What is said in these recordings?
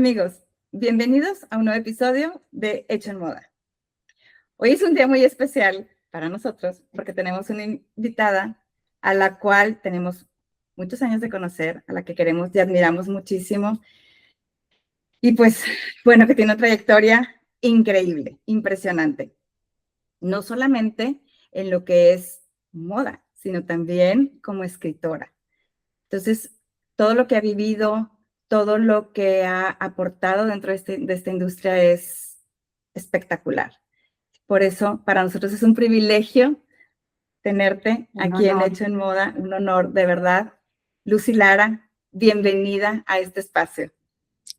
Amigos, bienvenidos a un nuevo episodio de Hecho en Moda. Hoy es un día muy especial para nosotros porque tenemos una invitada a la cual tenemos muchos años de conocer, a la que queremos y admiramos muchísimo. Y pues, bueno, que tiene una trayectoria increíble, impresionante. No solamente en lo que es moda, sino también como escritora. Entonces, todo lo que ha vivido, todo lo que ha aportado dentro de esta industria es espectacular. Por eso, para nosotros es un privilegio tenerte aquí en Hecho en Moda, un honor, de verdad. Lucy Lara, bienvenida a este espacio.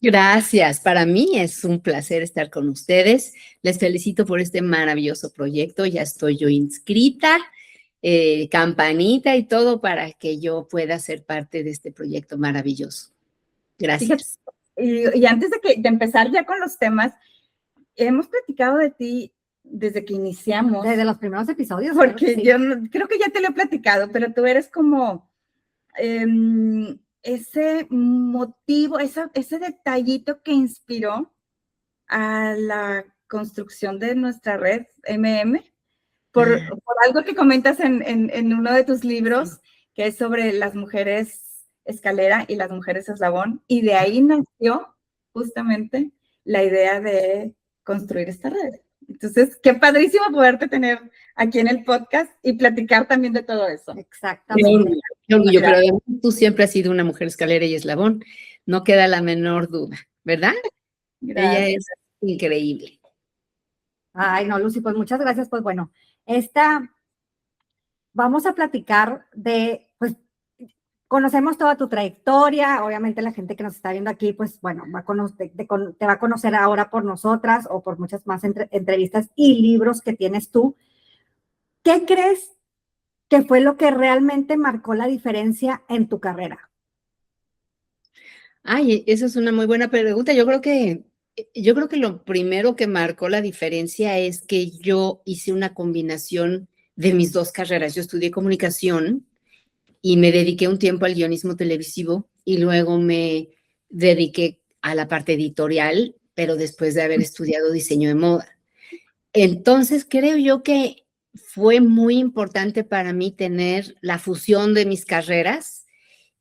Gracias, para mí es un placer estar con ustedes. Les felicito por este maravilloso proyecto. Ya estoy yo inscrita, campanita y todo para que yo pueda ser parte de este proyecto maravilloso. Gracias. Y antes de empezar ya con los temas, hemos platicado de ti desde que iniciamos. Desde los primeros episodios. Porque sí. Yo creo que ya te lo he platicado, pero tú eres como ese motivo, ese detallito que inspiró a la construcción de nuestra red por algo que comentas en uno de tus libros, que es sobre las mujeres escalera y las mujeres eslabón, y de ahí nació justamente la idea de construir esta red. Entonces, qué padrísimo poderte tener aquí en el podcast y platicar también de todo eso. Exactamente. Qué orgullo, pero además tú siempre has sido una mujer escalera y eslabón, no queda la menor duda, ¿verdad? Gracias. Ella es increíble. Ay, no, Lucy, pues muchas gracias. Pues bueno, vamos a platicar pues, conocemos toda tu trayectoria, obviamente la gente que nos está viendo aquí, pues bueno, te va a conocer ahora por nosotras o por muchas más entrevistas y libros que tienes tú. ¿Qué crees que fue lo que realmente marcó la diferencia en tu carrera? Ay, esa es una muy buena pregunta. Yo creo que lo primero que marcó la diferencia es que yo hice una combinación de mis dos carreras. Yo estudié comunicación y me dediqué un tiempo al guionismo televisivo y luego me dediqué a la parte editorial, pero después de haber estudiado diseño de moda. Entonces, creo yo que fue muy importante para mí tener la fusión de mis carreras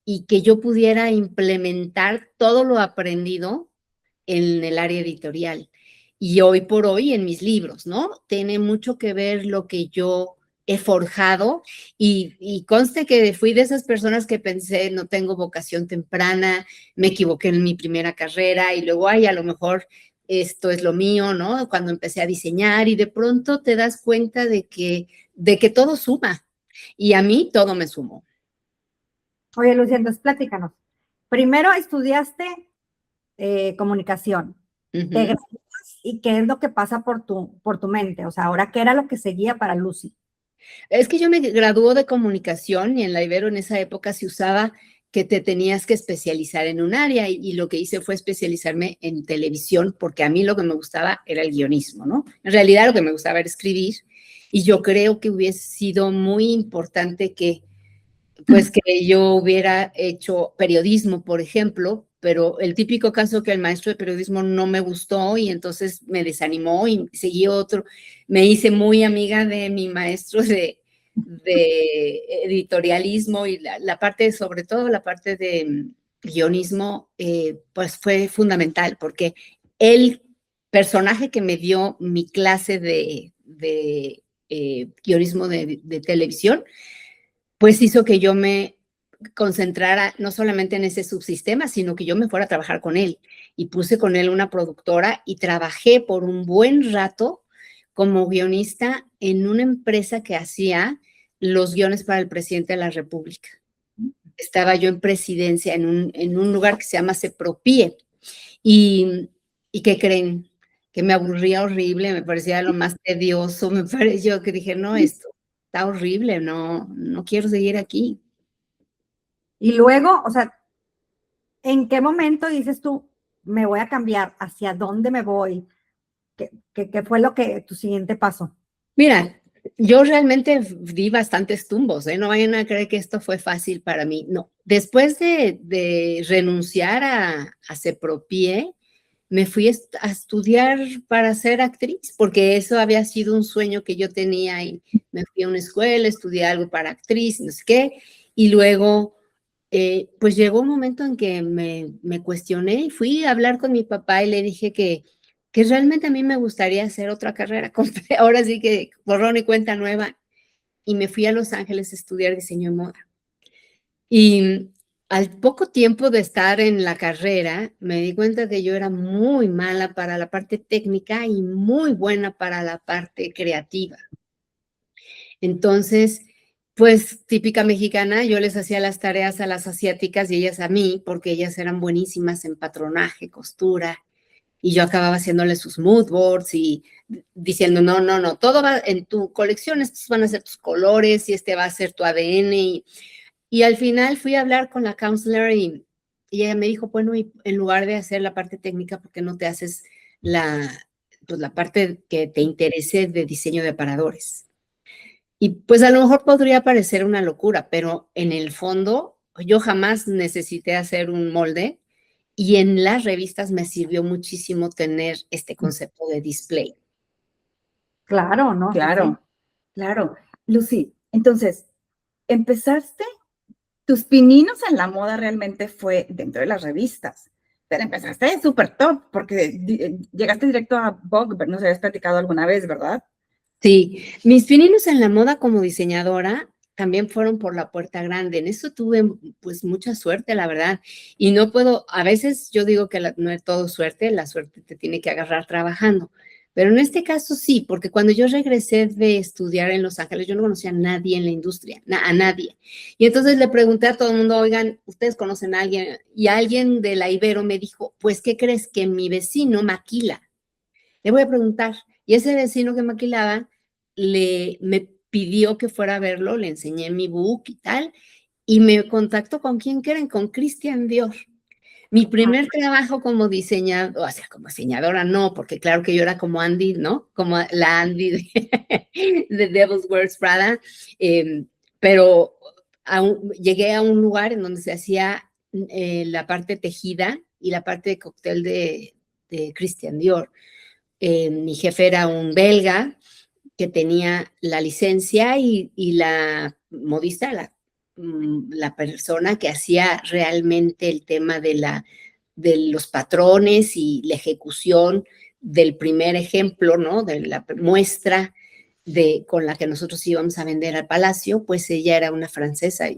y que yo pudiera implementar todo lo aprendido en el área editorial. Y hoy por hoy en mis libros, ¿no? Tiene mucho que ver lo que yo he forjado y conste que fui de esas personas que pensé, no tengo vocación temprana, me equivoqué en mi primera carrera y luego, ay, a lo mejor esto es lo mío, ¿no? Cuando empecé a diseñar y de pronto te das cuenta de que todo suma y a mí todo me sumó. Oye, Lucía, entonces platícanos. Primero estudiaste comunicación. Te gradúas y qué es lo que pasa por tu mente. O sea, ahora, ¿qué era lo que seguía para Lucy? Es que yo me graduó de comunicación y en la Ibero en esa época se usaba que te tenías que especializar en un área y lo que hice fue especializarme en televisión porque a mí lo que me gustaba era el guionismo, ¿no? En realidad lo que me gustaba era escribir y yo creo que hubiese sido muy importante que yo hubiera hecho periodismo, por ejemplo, pero el típico caso que el maestro de periodismo no me gustó y entonces me desanimó y seguí otro. Me hice muy amiga de mi maestro de editorialismo y la parte, sobre todo la parte de guionismo, pues fue fundamental porque el personaje que me dio mi clase de guionismo de televisión, pues hizo que yo me concentrara no solamente en ese subsistema, sino que yo me fuera a trabajar con él. Y puse con él una productora y trabajé por un buen rato como guionista en una empresa que hacía los guiones para el presidente de la República. Estaba yo en presidencia en un lugar que se llama Sepropie. ¿Y qué creen? Que me aburría horrible, me parecía lo más tedioso, me pareció que dije, no, esto está horrible, no quiero seguir aquí. Y luego, o sea, ¿en qué momento dices tú, me voy a cambiar? ¿Hacia dónde me voy? ¿Qué fue tu siguiente paso? Mira, yo realmente di bastantes tumbos, ¿eh? No vayan a creer que esto fue fácil para mí, no. Después de renunciar a Sepropie, me fui a estudiar para ser actriz, porque eso había sido un sueño que yo tenía y me fui a una escuela, estudié algo para actriz, no sé qué, y luego pues llegó un momento en que me cuestioné y fui a hablar con mi papá y le dije que realmente a mí me gustaría hacer otra carrera, ahora sí que borrón y cuenta nueva, y me fui a Los Ángeles a estudiar diseño de moda. Y al poco tiempo de estar en la carrera, me di cuenta que yo era muy mala para la parte técnica y muy buena para la parte creativa. Entonces, pues típica mexicana, yo les hacía las tareas a las asiáticas y ellas a mí, porque ellas eran buenísimas en patronaje, costura, y yo acababa haciéndoles sus mood boards y diciendo, no, todo va en tu colección, estos van a ser tus colores y este va a ser tu ADN. Y al final fui a hablar con la counselor y ella me dijo, bueno, y en lugar de hacer la parte técnica, ¿por qué no te haces pues la parte que te interese de diseño de aparadores? Y pues a lo mejor podría parecer una locura, pero en el fondo yo jamás necesité hacer un molde y en las revistas me sirvió muchísimo tener este concepto de display. Claro, ¿no? Claro, claro. Lucy, entonces, empezaste, tus pininos en la moda realmente fue dentro de las revistas, pero empezaste súper top, porque llegaste directo a Vogue, nos habías platicado alguna vez, ¿verdad? Sí, mis pininos en la moda como diseñadora también fueron por la puerta grande. En eso tuve pues mucha suerte, la verdad. Y no puedo, a veces yo digo que no es todo suerte, la suerte te tiene que agarrar trabajando. Pero en este caso sí, porque cuando yo regresé de estudiar en Los Ángeles, yo no conocía a nadie en la industria, a nadie. Y entonces le pregunté a todo el mundo, oigan, ¿ustedes conocen a alguien? Y alguien de la Ibero me dijo, pues, ¿qué crees? Que mi vecino maquila. Le voy a preguntar. Y ese vecino que maquilaba me pidió que fuera a verlo, le enseñé mi book y tal, y me contactó con quién creen, con Christian Dior. Mi primer trabajo como diseñadora, o sea, como diseñadora no, porque claro que yo era como Andy, ¿no? Como la Andy de Devil's Wears Prada, pero llegué a un lugar en donde se hacía la parte tejida y la parte de cóctel de Christian Dior. Mi jefe era un belga que tenía la licencia y la modista, la persona que hacía realmente el tema de los patrones y la ejecución del primer ejemplo, ¿no? De la muestra con la que nosotros íbamos a vender al palacio, pues ella era una francesa.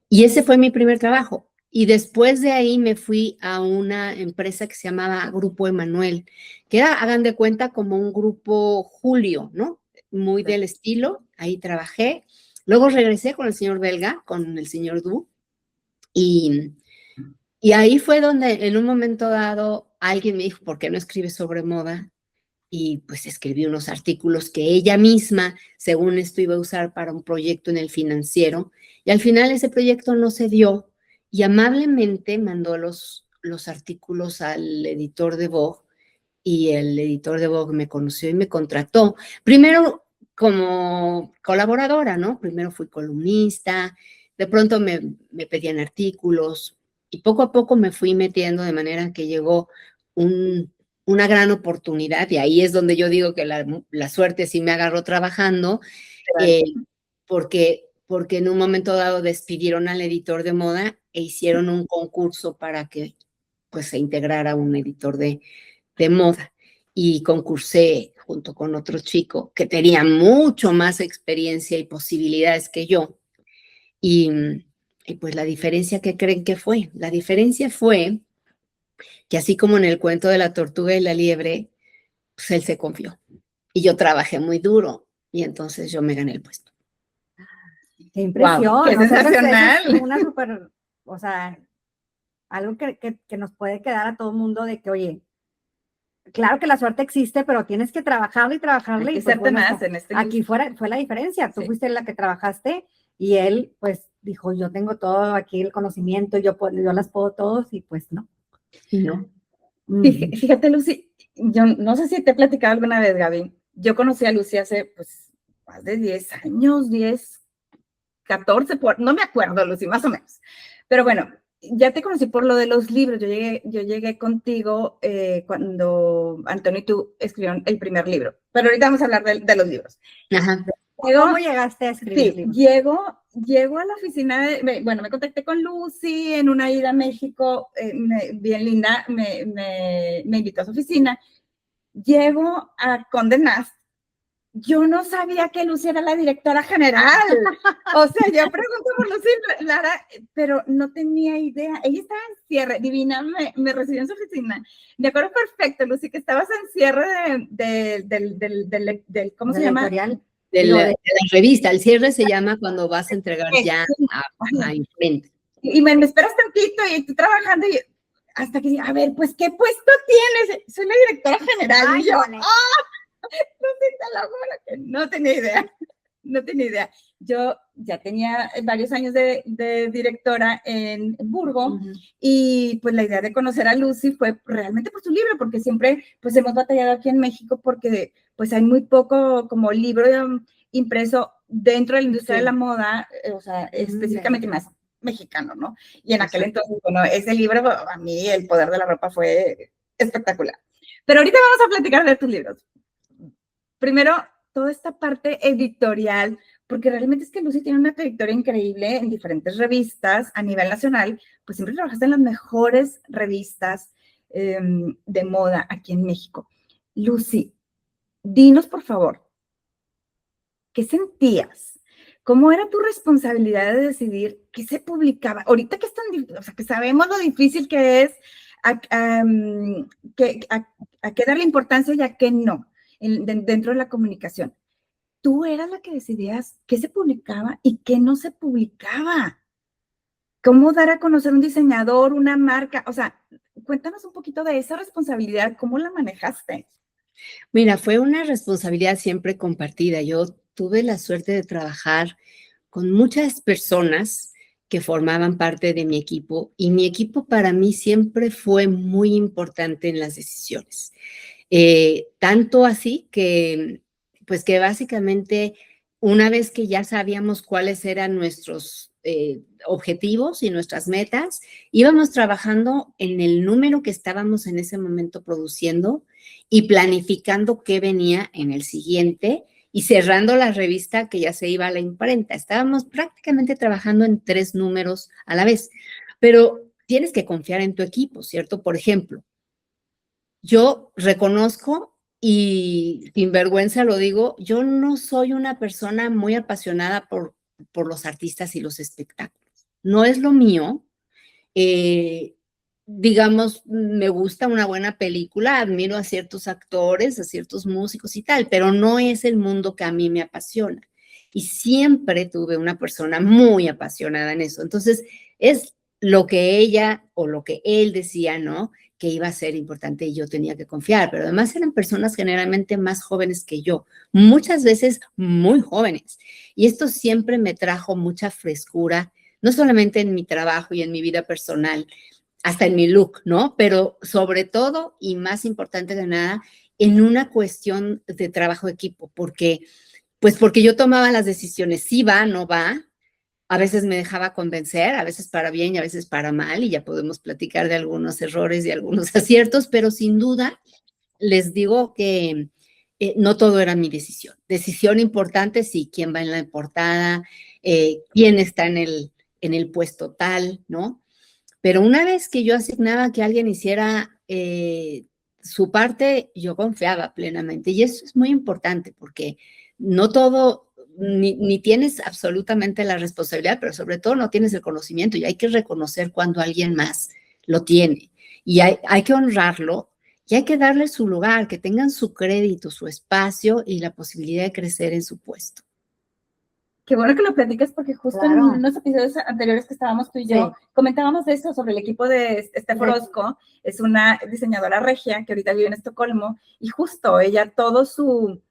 Y ese fue mi primer trabajo. Y después de ahí me fui a una empresa que se llamaba Grupo Emanuel, que era, hagan de cuenta, como un grupo Julio, ¿no? Muy del estilo. Ahí trabajé. Luego regresé con el señor belga, con el señor Du. Y ahí fue donde en un momento dado alguien me dijo, ¿por qué no escribes sobre moda? Y pues escribí unos artículos que ella misma, según esto, iba a usar para un proyecto en el financiero. Y al final ese proyecto no se dio y amablemente mandó los artículos al editor de Vogue y el editor de Vogue me conoció y me contrató. Primero como colaboradora, ¿no? Primero fui columnista, de pronto me pedían artículos y poco a poco me fui metiendo de manera que llegó una gran oportunidad y ahí es donde yo digo que la suerte sí me agarró trabajando, porque en un momento dado despidieron al editor de moda e hicieron un concurso para que pues se integrara un editor de moda y concursé junto con otro chico que tenía mucho más experiencia y posibilidades que yo. Y pues la diferencia, ¿qué creen que fue? La diferencia fue que así como en el cuento de la tortuga y la liebre, pues él se confió. Y yo trabajé muy duro y entonces yo me gané el puesto. ¡Qué impresión! Wow, ¡qué sensacional! Es una súper, o sea, algo que nos puede quedar a todo el mundo de que, oye, claro que la suerte existe, pero tienes que trabajarle y trabajarle. Hay que y pues, serte más en este aquí fue la diferencia. Tú fuiste la que trabajaste y él, pues, dijo, yo tengo todo aquí el conocimiento, yo las puedo todos y pues no. Y no. Fíjate, Lucy, yo no sé si te he platicado alguna vez, Gaby. Yo conocí a Lucy hace, pues, más de 10 años, 10, 14, no me acuerdo, Lucy, más o menos. Pero bueno, ya te conocí por lo de los libros. Yo llegué contigo cuando Antonio y tú escribieron el primer libro. Pero ahorita vamos a hablar de los libros. Ajá. ¿Cómo llegaste a escribir libros? Llego a la oficina, me contacté con Lucy en una ida a México, bien linda, me invitó a su oficina. Llego a Condé Nast. Yo no sabía que Lucy era la directora general. O sea, yo pregunto por Lucy Lara, pero no tenía idea. Ella estaba en cierre, divina, me recibió en su oficina. Me acuerdo perfecto, Lucy, que estabas en cierre del ¿cómo se llama? De la revista. El cierre se llama cuando vas a entregar ya a imprenta. Y me esperas tantito y estoy trabajando y hasta que, a ver, pues, ¿qué puesto tienes? Soy la directora general. Ay, y yo, no tenía idea. No tenía idea. Yo ya tenía varios años de directora en Burgo, y pues la idea de conocer a Lucy fue realmente por su libro, porque siempre pues hemos batallado aquí en México porque pues hay muy poco como libro impreso dentro de la industria de la moda, o sea, específicamente más mexicano, ¿no? Y en aquel entonces, bueno, ese libro, a mí El poder de la ropa fue espectacular. Pero ahorita vamos a platicar de tus libros. Primero, toda esta parte editorial, porque realmente es que Lucy tiene una trayectoria increíble en diferentes revistas a nivel nacional, pues siempre trabajaste en las mejores revistas de moda aquí en México. Lucy, dinos por favor, ¿qué sentías? ¿Cómo era tu responsabilidad de decidir qué se publicaba? Ahorita que es tan difícil, o sea, que sabemos lo difícil que es a qué darle importancia y a qué no dentro de la comunicación. Tú eras la que decidías qué se publicaba y qué no se publicaba. ¿Cómo dar a conocer un diseñador, una marca? O sea, cuéntanos un poquito de esa responsabilidad, ¿cómo la manejaste? Mira, fue una responsabilidad siempre compartida. Yo tuve la suerte de trabajar con muchas personas que formaban parte de mi equipo, y mi equipo para mí siempre fue muy importante en las decisiones. Tanto así que, pues que básicamente una vez que ya sabíamos cuáles eran nuestros objetivos y nuestras metas, íbamos trabajando en el número que estábamos en ese momento produciendo y planificando qué venía en el siguiente y cerrando la revista que ya se iba a la imprenta. Estábamos prácticamente trabajando en 3 números a la vez, pero tienes que confiar en tu equipo, ¿cierto? Por ejemplo, yo reconozco y sin vergüenza lo digo, yo no soy una persona muy apasionada por los artistas y los espectáculos. No es lo mío. Digamos, me gusta una buena película, admiro a ciertos actores, a ciertos músicos y tal, pero no es el mundo que a mí me apasiona. Y siempre tuve una persona muy apasionada en eso. Entonces, es lo que ella o lo que él decía, ¿no? Que iba a ser importante y yo tenía que confiar, pero además eran personas generalmente más jóvenes que yo, muchas veces muy jóvenes. Y esto siempre me trajo mucha frescura, no solamente en mi trabajo y en mi vida personal, hasta en mi look, ¿no? Pero sobre todo y más importante de nada, en una cuestión de trabajo de equipo, porque yo tomaba las decisiones, sí va, no va. A veces me dejaba convencer, a veces para bien y a veces para mal, y ya podemos platicar de algunos errores y algunos aciertos, pero sin duda les digo que no todo era mi decisión. Decisión importante, sí, quién va en la portada, quién está en el puesto tal, ¿no? Pero una vez que yo asignaba que alguien hiciera su parte, yo confiaba plenamente. Y eso es muy importante porque no todo, ni tienes absolutamente la responsabilidad, pero sobre todo no tienes el conocimiento, y hay que reconocer cuando alguien más lo tiene. Y hay que honrarlo y hay que darle su lugar, que tengan su crédito, su espacio y la posibilidad de crecer en su puesto. Qué bueno que lo platicas, porque justo en unos episodios anteriores que estábamos tú y yo, comentábamos eso sobre el equipo de Steph Orozco. Es una diseñadora regia que ahorita vive en Estocolmo, y justo ella, todo su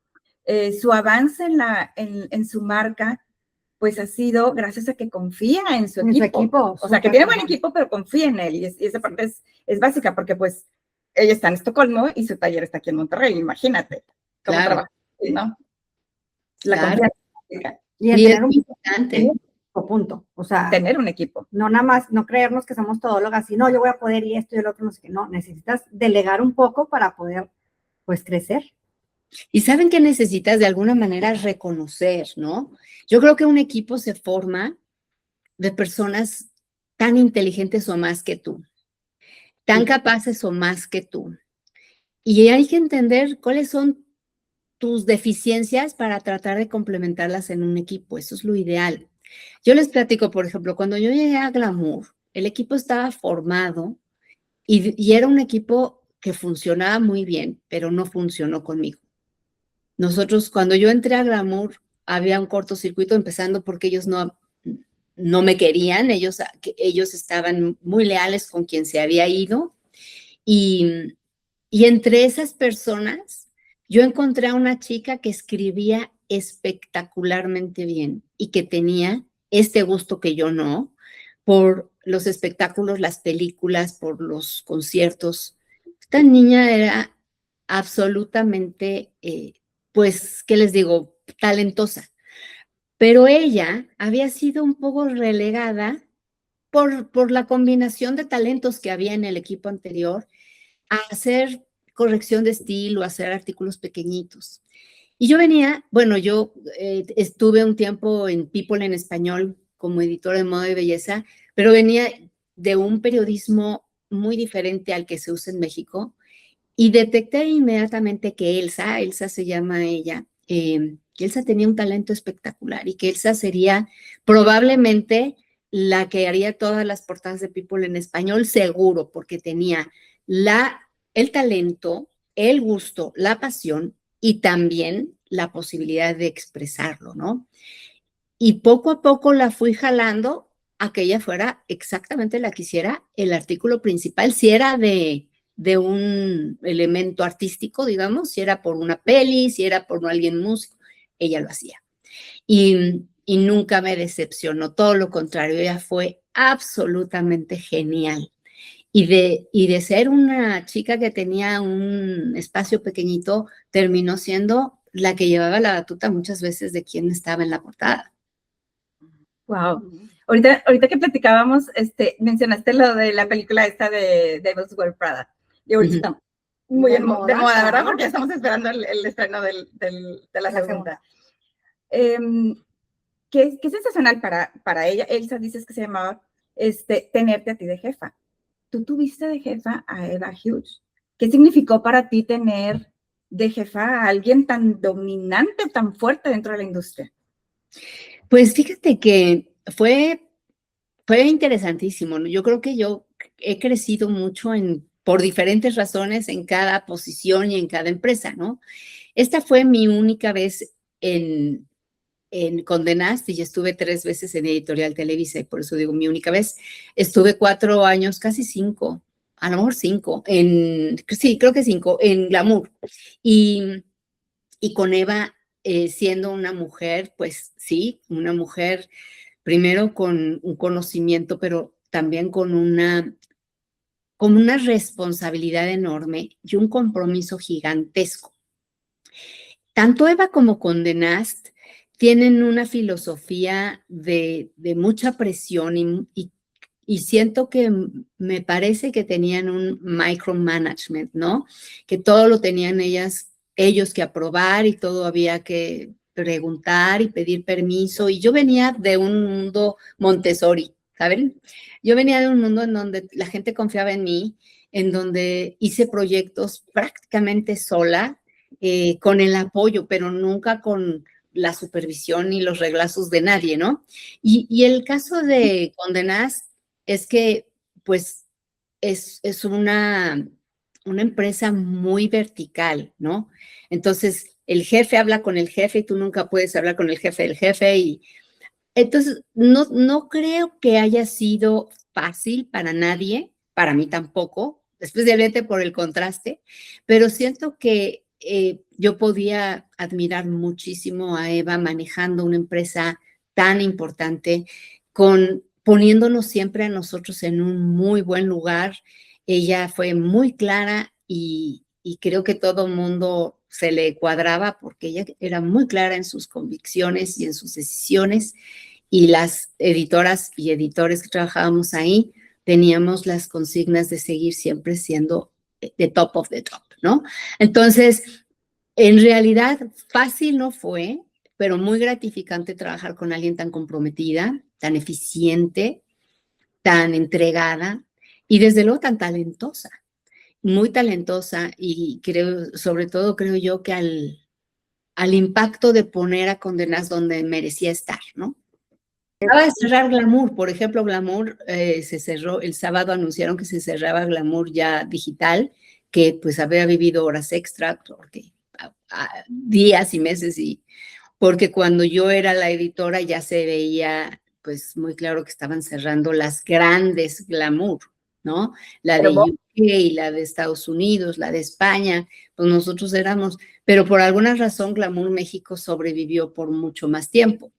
avance en su marca, pues ha sido gracias a que confía en su equipo. O sea, que tiene buen equipo, pero confía en él, y esa parte es básica, porque pues ella está en Estocolmo y su taller está aquí en Monterrey, imagínate cómo trabaja, ¿no? La confianza. Y es importante. O punto. O sea, tener un equipo. no nada más, no creernos que somos todólogas y no, yo voy a poder y esto y el otro, no sé qué. No, necesitas delegar un poco para poder, pues, crecer. Y saben que necesitas de alguna manera reconocer, ¿no? Yo creo que un equipo se forma de personas tan inteligentes o más que tú, tan capaces o más que tú. Y hay que entender cuáles son tus deficiencias para tratar de complementarlas en un equipo. Eso es lo ideal. Yo les platico, por ejemplo, cuando yo llegué a Glamour, el equipo estaba formado y era un equipo que funcionaba muy bien, pero no funcionó conmigo. Nosotros, cuando yo entré a Glamour, había un cortocircuito, empezando porque ellos no me querían, ellos estaban muy leales con quien se había ido. Y entre esas personas, yo encontré a una chica que escribía espectacularmente bien y que tenía este gusto que yo no, por los espectáculos, las películas, por los conciertos. Esta niña era absolutamente, pues, ¿qué les digo? Talentosa. Pero ella había sido un poco relegada por la combinación de talentos que había en el equipo anterior a hacer corrección de estilo, a hacer artículos pequeñitos. Y yo venía, bueno, yo estuve un tiempo en People en español como editora de moda y belleza, pero venía de un periodismo muy diferente al que se usa en México y detecté inmediatamente que Elsa se llama ella, que Elsa tenía un talento espectacular y que Elsa sería probablemente la que haría todas las portadas de People en español, seguro, porque tenía el talento, el gusto, la pasión y también la posibilidad de expresarlo, ¿no? Y poco a poco la fui jalando a que ella fuera exactamente la que hiciera el artículo principal, si era de un elemento artístico, digamos, si era por una peli, si era por alguien músico, ella lo hacía. Y nunca me decepcionó, todo lo contrario, ella fue absolutamente genial. Y de ser una chica que tenía un espacio pequeñito, terminó siendo la que llevaba la batuta muchas veces de quien estaba en la portada. Wow. Ahorita que platicábamos, mencionaste lo de la película esta de Devil's Wear Prada. Y ahorita está muy de moda, ¿verdad? Porque estamos esperando el estreno de la segunda. Qué sensacional para ella. Elsa, dices que se llamaba, tenerte a ti de jefa. Tú tuviste de jefa a Eva Hughes. ¿Qué significó para ti tener de jefa a alguien tan dominante, tan fuerte dentro de la industria? Pues fíjate que fue interesantísimo, ¿no? Yo creo que yo he crecido mucho por diferentes razones en cada posición y en cada empresa, ¿no? Esta fue mi única vez en Condé Nast y estuve 3 veces en Editorial Televisa y por eso digo mi única vez. Estuve 4 años, casi 5, a lo mejor 5, sí, creo que 5, en Glamour. Y con Eva siendo una mujer, pues sí, una mujer primero con un conocimiento, pero también con una responsabilidad enorme y un compromiso gigantesco. Tanto Eva como Condé Nast tienen una filosofía de mucha presión y siento que me parece que tenían un micromanagement, ¿no? Que todo lo tenían ellos que aprobar y todo había que preguntar y pedir permiso. Y yo venía de un mundo Montessori, ¿saben? Yo venía de un mundo en donde la gente confiaba en mí, en donde hice proyectos prácticamente sola, con el apoyo, pero nunca con la supervisión y los reglazos de nadie, ¿no? Y el caso de Condé Nast es que, pues, es una empresa muy vertical, ¿no? Entonces, el jefe habla con el jefe y tú nunca puedes hablar con el jefe del jefe. Y entonces, no creo que haya sido fácil para nadie, para mí tampoco, especialmente por el contraste, pero siento que yo podía admirar muchísimo a Eva manejando una empresa tan importante, poniéndonos siempre a nosotros en un muy buen lugar. Ella fue muy clara y creo que todo el mundo se le cuadraba porque ella era muy clara en sus convicciones y en sus decisiones y las editoras y editores que trabajábamos ahí teníamos las consignas de seguir siempre siendo the top of the top, ¿no? Entonces, en realidad, fácil no fue, pero muy gratificante trabajar con alguien tan comprometida, tan eficiente, tan entregada y desde luego tan talentosa, muy talentosa y creo, sobre todo creo yo que al impacto de poner a Condenas donde merecía estar, ¿no? Acaba de cerrar Glamour, por ejemplo, Glamour se cerró, el sábado anunciaron que se cerraba Glamour ya digital, que pues había vivido horas extra, porque días y meses, y porque cuando yo era la editora ya se veía pues muy claro que estaban cerrando las grandes Glamour, ¿no? La de UK y la de Estados Unidos, la de España, pues nosotros éramos, pero por alguna razón Glamour México sobrevivió por mucho más tiempo.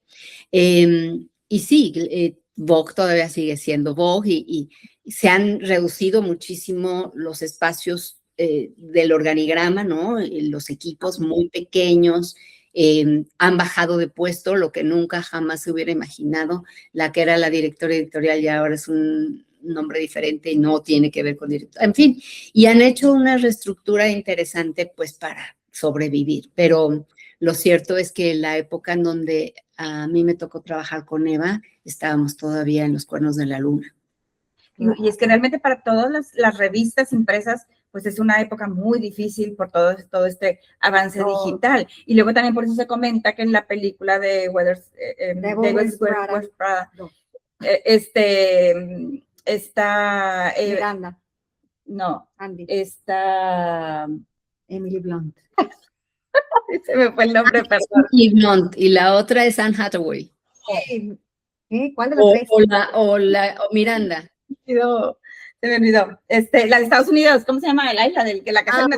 Y sí, Vogue todavía sigue siendo Vogue y se han reducido muchísimo los espacios del organigrama, ¿no? Los equipos muy pequeños han bajado de puesto, lo que nunca jamás se hubiera imaginado. La que era la directora editorial ya ahora es un nombre diferente y no tiene que ver con director. En fin, y han hecho una reestructura interesante pues para sobrevivir, pero lo cierto es que la época en donde a mí me tocó trabajar con Eva, estábamos todavía en los cuernos de la luna. Y es que realmente para todas las revistas impresas, pues es una época muy difícil por todo este avance digital. Y luego también por eso se comenta que en la película de Devil's Wears Prada, está... Miranda. No, Andy. está... Emily Blunt. Se me fue el nombre, perdón. Emily Blunt, y la otra es Anne Hathaway. ¿Cuál de las tres? O Miranda. Se me olvidó. La de Estados Unidos, ¿cómo se llama? La isla de la casa Anna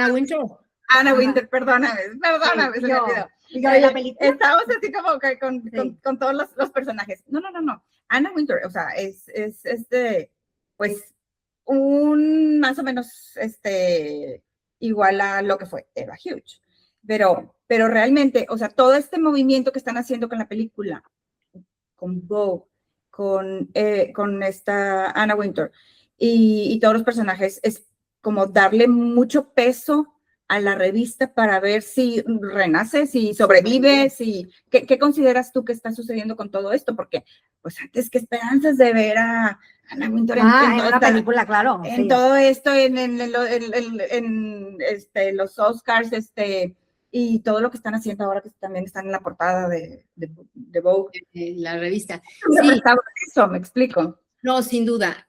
Wintour. Anna Wintour, perdóname, se me olvidó. La película. Estábamos así como que con todos los personajes. No. Anna Wintour, o sea, es pues, un más o menos, igual a lo que fue Eva Hughes. Pero realmente, o sea, todo este movimiento que están haciendo con la película, con Vogue, con esta Anna Wintour y todos los personajes, es como darle mucho peso a la revista para ver si renace, si sobrevive, ¿qué consideras tú que está sucediendo con todo esto? Porque, pues antes, ¿qué esperanzas de ver a Anna Wintour en una película, claro. En todo esto, en los Oscars, y todo lo que están haciendo ahora, que también están en la portada de Vogue. La revista. Sí, eso, me explico. No, sin duda.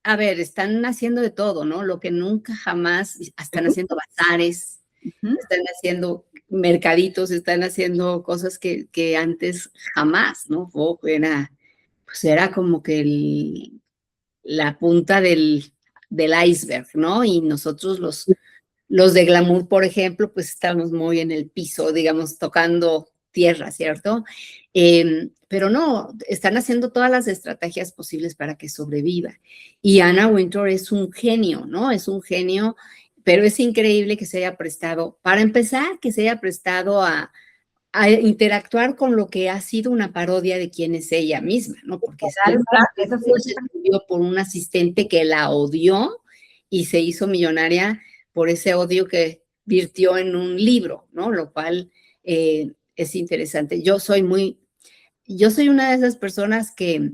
A ver, están haciendo de todo, ¿no? Lo que nunca jamás, están haciendo bazares, están haciendo mercaditos, están haciendo cosas que antes jamás, ¿no? Vogue era como que la punta del iceberg, ¿no? Y nosotros los de Glamour, por ejemplo, pues estamos muy en el piso, digamos, tocando tierra, ¿cierto? Pero no, están haciendo todas las estrategias posibles para que sobreviva. Y Anna Wintour es un genio, ¿no? Es un genio, pero es increíble que se haya prestado, para empezar, que se haya prestado a interactuar con lo que ha sido una parodia de quién es ella misma, ¿no? Porque eso se escribió por un asistente que la odió y se hizo millonaria por ese odio que virtió en un libro, ¿no? Lo cual es interesante. Yo soy una de esas personas que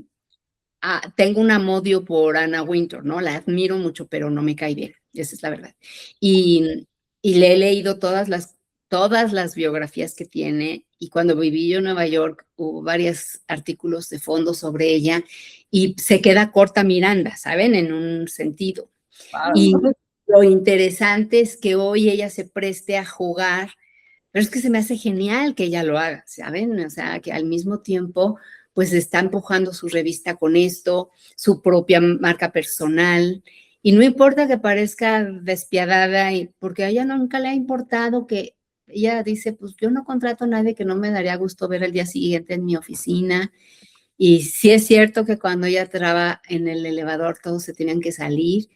tengo un amodio por Anna Wintour, ¿no? La admiro mucho, pero no me cae bien, esa es la verdad. Y le he leído todas las biografías que tiene, y cuando viví yo en Nueva York hubo varios artículos de fondo sobre ella, y se queda corta Miranda, ¿saben? En un sentido. Wow. Y lo interesante es que hoy ella se preste a jugar, pero es que se me hace genial que ella lo haga, ¿saben? O sea, que al mismo tiempo pues está empujando su revista con esto, su propia marca personal, y no importa que parezca despiadada, porque a ella nunca le ha importado que ella dice, pues yo no contrato a nadie que no me daría gusto ver el día siguiente en mi oficina. Y sí es cierto que cuando ella traba en el elevador todos se tenían que salir.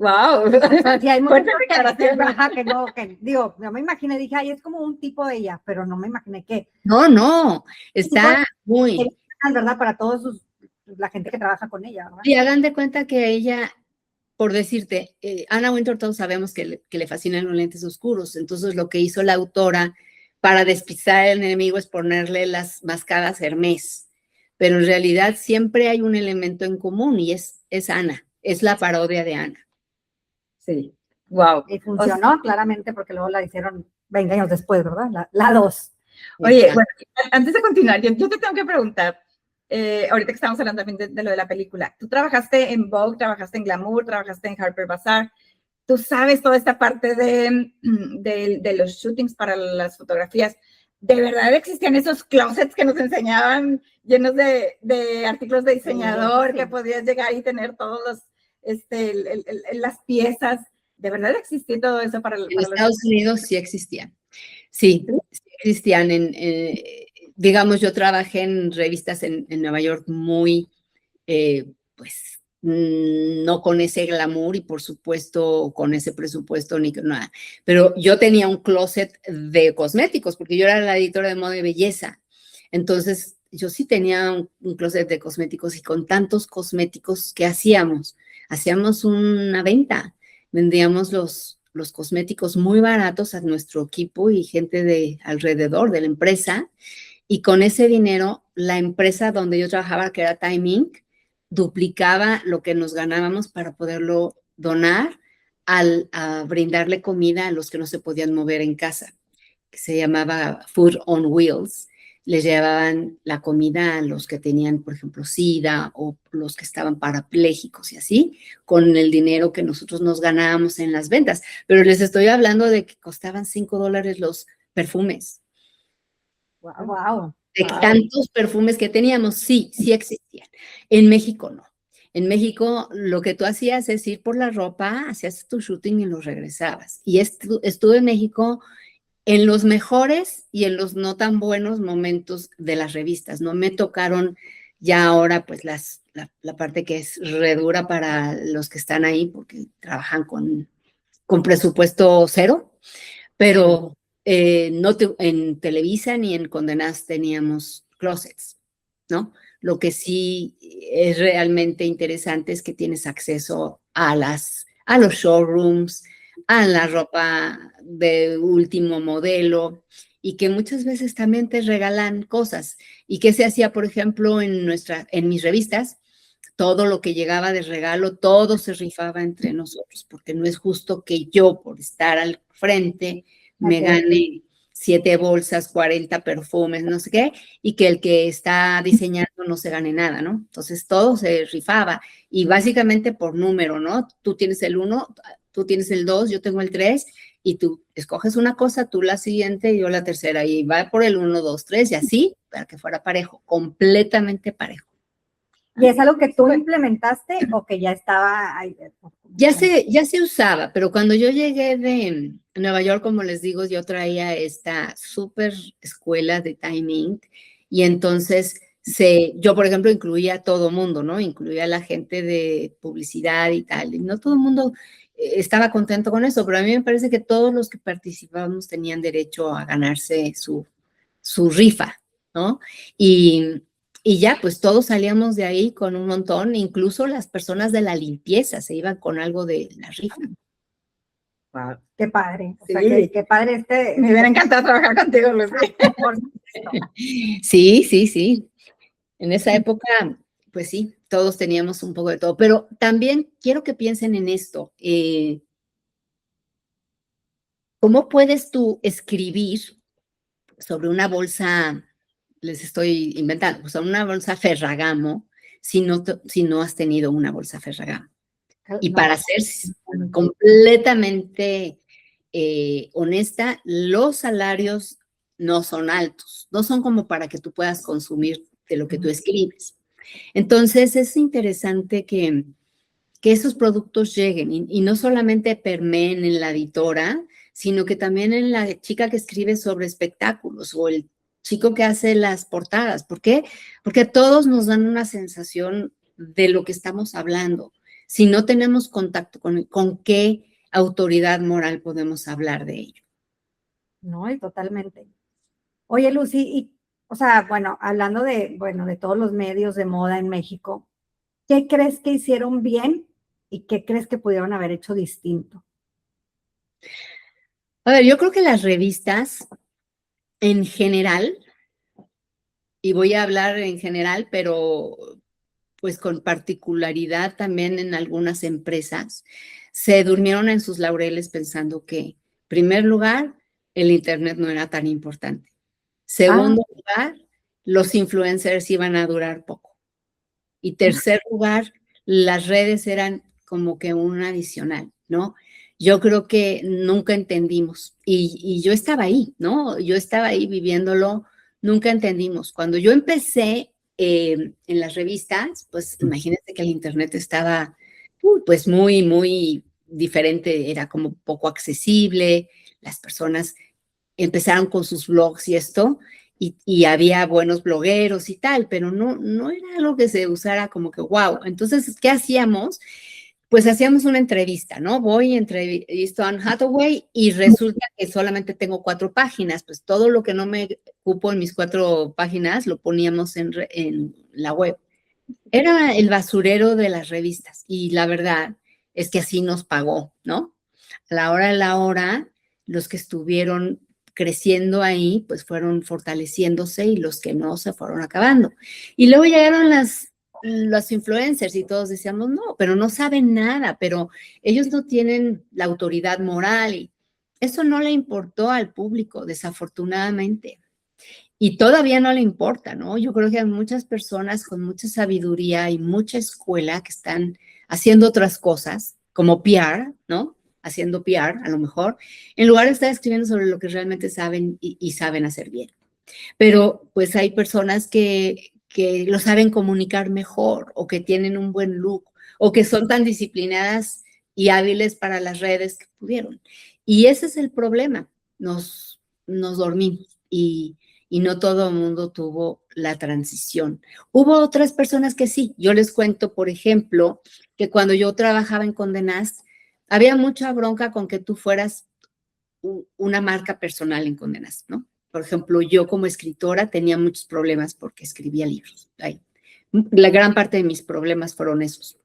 Wow. Sí, hay muchas Fuerte cosas declaración. ajá, que no, que digo, no me imaginé, dije, ay, es como un tipo de ella, pero no me imaginé que, No, ese tipo de está muy... ¿verdad? Para todos la gente que trabaja con ella, ¿verdad? Y hagan de cuenta que ella, por decirte, Anna Wintour todos sabemos que le fascinan los lentes oscuros, entonces lo que hizo la autora para despistar al enemigo es ponerle las mascadas Hermès, pero en realidad siempre hay un elemento en común y es Anna, es la parodia de Anna. Sí, wow. Y funcionó claramente porque luego la hicieron 20 años después, ¿verdad? La 2. Oye, bueno, antes de continuar, yo te tengo que preguntar, ahorita que estamos hablando también de lo de la película, tú trabajaste en Vogue, trabajaste en Glamour, trabajaste en Harper Bazaar, tú sabes toda esta parte de los shootings para las fotografías. ¿De verdad existían esos closets que nos enseñaban llenos de artículos de diseñador, Sí. que podías llegar y tener todos los, las piezas? ¿De verdad existía todo eso para En Estados Unidos sí existían. Sí existían. Digamos, yo trabajé en revistas en Nueva York muy, pues, no con ese glamour y por supuesto con ese presupuesto ni nada. Pero yo tenía un closet de cosméticos porque yo era la editora de moda y belleza. Entonces, yo sí tenía un closet de cosméticos y con tantos cosméticos, ¿qué hacíamos? Hacíamos una venta, vendíamos los cosméticos muy baratos a nuestro equipo y gente de alrededor de la empresa. Y con ese dinero, la empresa donde yo trabajaba, que era Time Inc., duplicaba lo que nos ganábamos para poderlo donar a brindarle comida a los que no se podían mover en casa, que se llamaba Food on Wheels. Les llevaban la comida a los que tenían, por ejemplo, SIDA o los que estaban parapléjicos y así, con el dinero que nosotros nos ganábamos en las ventas. Pero les estoy hablando de que costaban $5 los perfumes. Wow. De tantos perfumes que teníamos, sí existían. En México no. En México lo que tú hacías es ir por la ropa, hacías tu shooting y los regresabas. Y estuve en México en los mejores y en los no tan buenos momentos de las revistas. No me tocaron ya ahora pues la parte que es redura para los que están ahí porque trabajan con presupuesto cero, pero no en Televisa ni en Condé Nast teníamos closets, ¿no? Lo que sí es realmente interesante es que tienes acceso a los showrooms, a la ropa de último modelo y que muchas veces también te regalan cosas. ¿Y qué se hacía, por ejemplo, en mis revistas? Todo lo que llegaba de regalo, todo se rifaba entre nosotros, porque no es justo que yo, por estar al frente, me gane 7 bolsas, 40 perfumes, no sé qué, y que el que está diseñando no se gane nada, ¿no? Entonces todo se rifaba y básicamente por número, ¿no? Tú tienes el 1, tú tienes el 2, yo tengo el 3 y tú escoges una cosa, tú la siguiente, yo la tercera y va por el 1, 2, 3 y así para que fuera parejo, completamente parejo. ¿Y es algo que tú implementaste o que ya estaba ahí? Ya se usaba, pero cuando yo llegué de Nueva York, como les digo, yo traía esta súper escuela de Time Inc. Y entonces yo, por ejemplo, incluía a todo mundo, ¿no? Incluía a la gente de publicidad y tal. Y no todo el mundo estaba contento con eso, pero a mí me parece que todos los que participábamos tenían derecho a ganarse su rifa, ¿no? Y ya, pues todos salíamos de ahí con un montón, incluso las personas de la limpieza se iban con algo de la rifa. Wow. Qué padre. O sea, Sí. qué padre Me hubiera encantado trabajar contigo, Lucy. Por supuesto. Sí. En esa época, pues sí, todos teníamos un poco de todo. Pero también quiero que piensen en esto. ¿Cómo puedes tú escribir sobre una bolsa, les estoy inventando, sobre una bolsa Ferragamo, si no has tenido una bolsa Ferragamo? Y No. para ser completamente honesta, los salarios no son altos, no son como para que tú puedas consumir de lo que tú escribes. Entonces, es interesante que esos productos lleguen y no solamente permeen en la editora, sino que también en la chica que escribe sobre espectáculos o el chico que hace las portadas. ¿Por qué? Porque todos nos dan una sensación de lo que estamos hablando. si no tenemos contacto con qué autoridad moral podemos hablar de ello. No, y totalmente. Oye, Lucy, y, o sea, bueno, hablando de todos los medios de moda en México, ¿qué crees que hicieron bien y qué crees que pudieron haber hecho distinto? A ver, yo creo que las revistas en general, y voy a hablar en general, pero pues con particularidad también en algunas empresas, se durmieron en sus laureles pensando que, en primer lugar, el Internet no era tan importante. Segundo lugar, los influencers iban a durar poco. Y tercer lugar, las redes eran como que un adicional, ¿no? Yo creo que nunca entendimos, y yo estaba ahí, ¿no? Yo estaba ahí viviéndolo, nunca entendimos. Cuando yo empecé en las revistas, pues imagínense que el Internet estaba pues muy, muy diferente, era como poco accesible, las personas empezaron con sus blogs y esto, y había buenos blogueros y tal, pero no era algo que se usara como que wow. Entonces, ¿qué hacíamos? Pues hacíamos una entrevista, ¿no? Voy, entrevisto a Anne Hathaway y resulta que solamente tengo 4 páginas, pues todo lo que no me cupo en mis 4 páginas lo poníamos en la web. Era el basurero de las revistas y la verdad es que así nos pagó, ¿no? A la hora de la hora, los que estuvieron creciendo ahí, pues fueron fortaleciéndose y los que no se fueron acabando. Y luego llegaron los influencers y todos decíamos, no, pero no saben nada, pero ellos no tienen la autoridad moral y eso no le importó al público, desafortunadamente. Y todavía no le importa, ¿no? Yo creo que hay muchas personas con mucha sabiduría y mucha escuela que están haciendo otras cosas, como PR, ¿no? Haciendo PR, a lo mejor, en lugar de estar escribiendo sobre lo que realmente saben y saben hacer bien. Pero pues hay personas que lo saben comunicar mejor o que tienen un buen look o que son tan disciplinadas y hábiles para las redes que pudieron. Y ese es el problema. Nos dormimos y no todo el mundo tuvo la transición. Hubo otras personas que sí. Yo les cuento, por ejemplo, que cuando yo trabajaba en Condé Nast, había mucha bronca con que tú fueras una marca personal en Condé Nast, ¿no? Por ejemplo, yo como escritora tenía muchos problemas porque escribía libros. La gran parte de mis problemas fueron esos.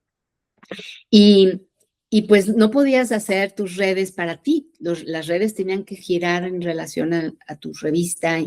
Y pues no podías hacer tus redes para ti. Las redes tenían que girar en relación a tu revista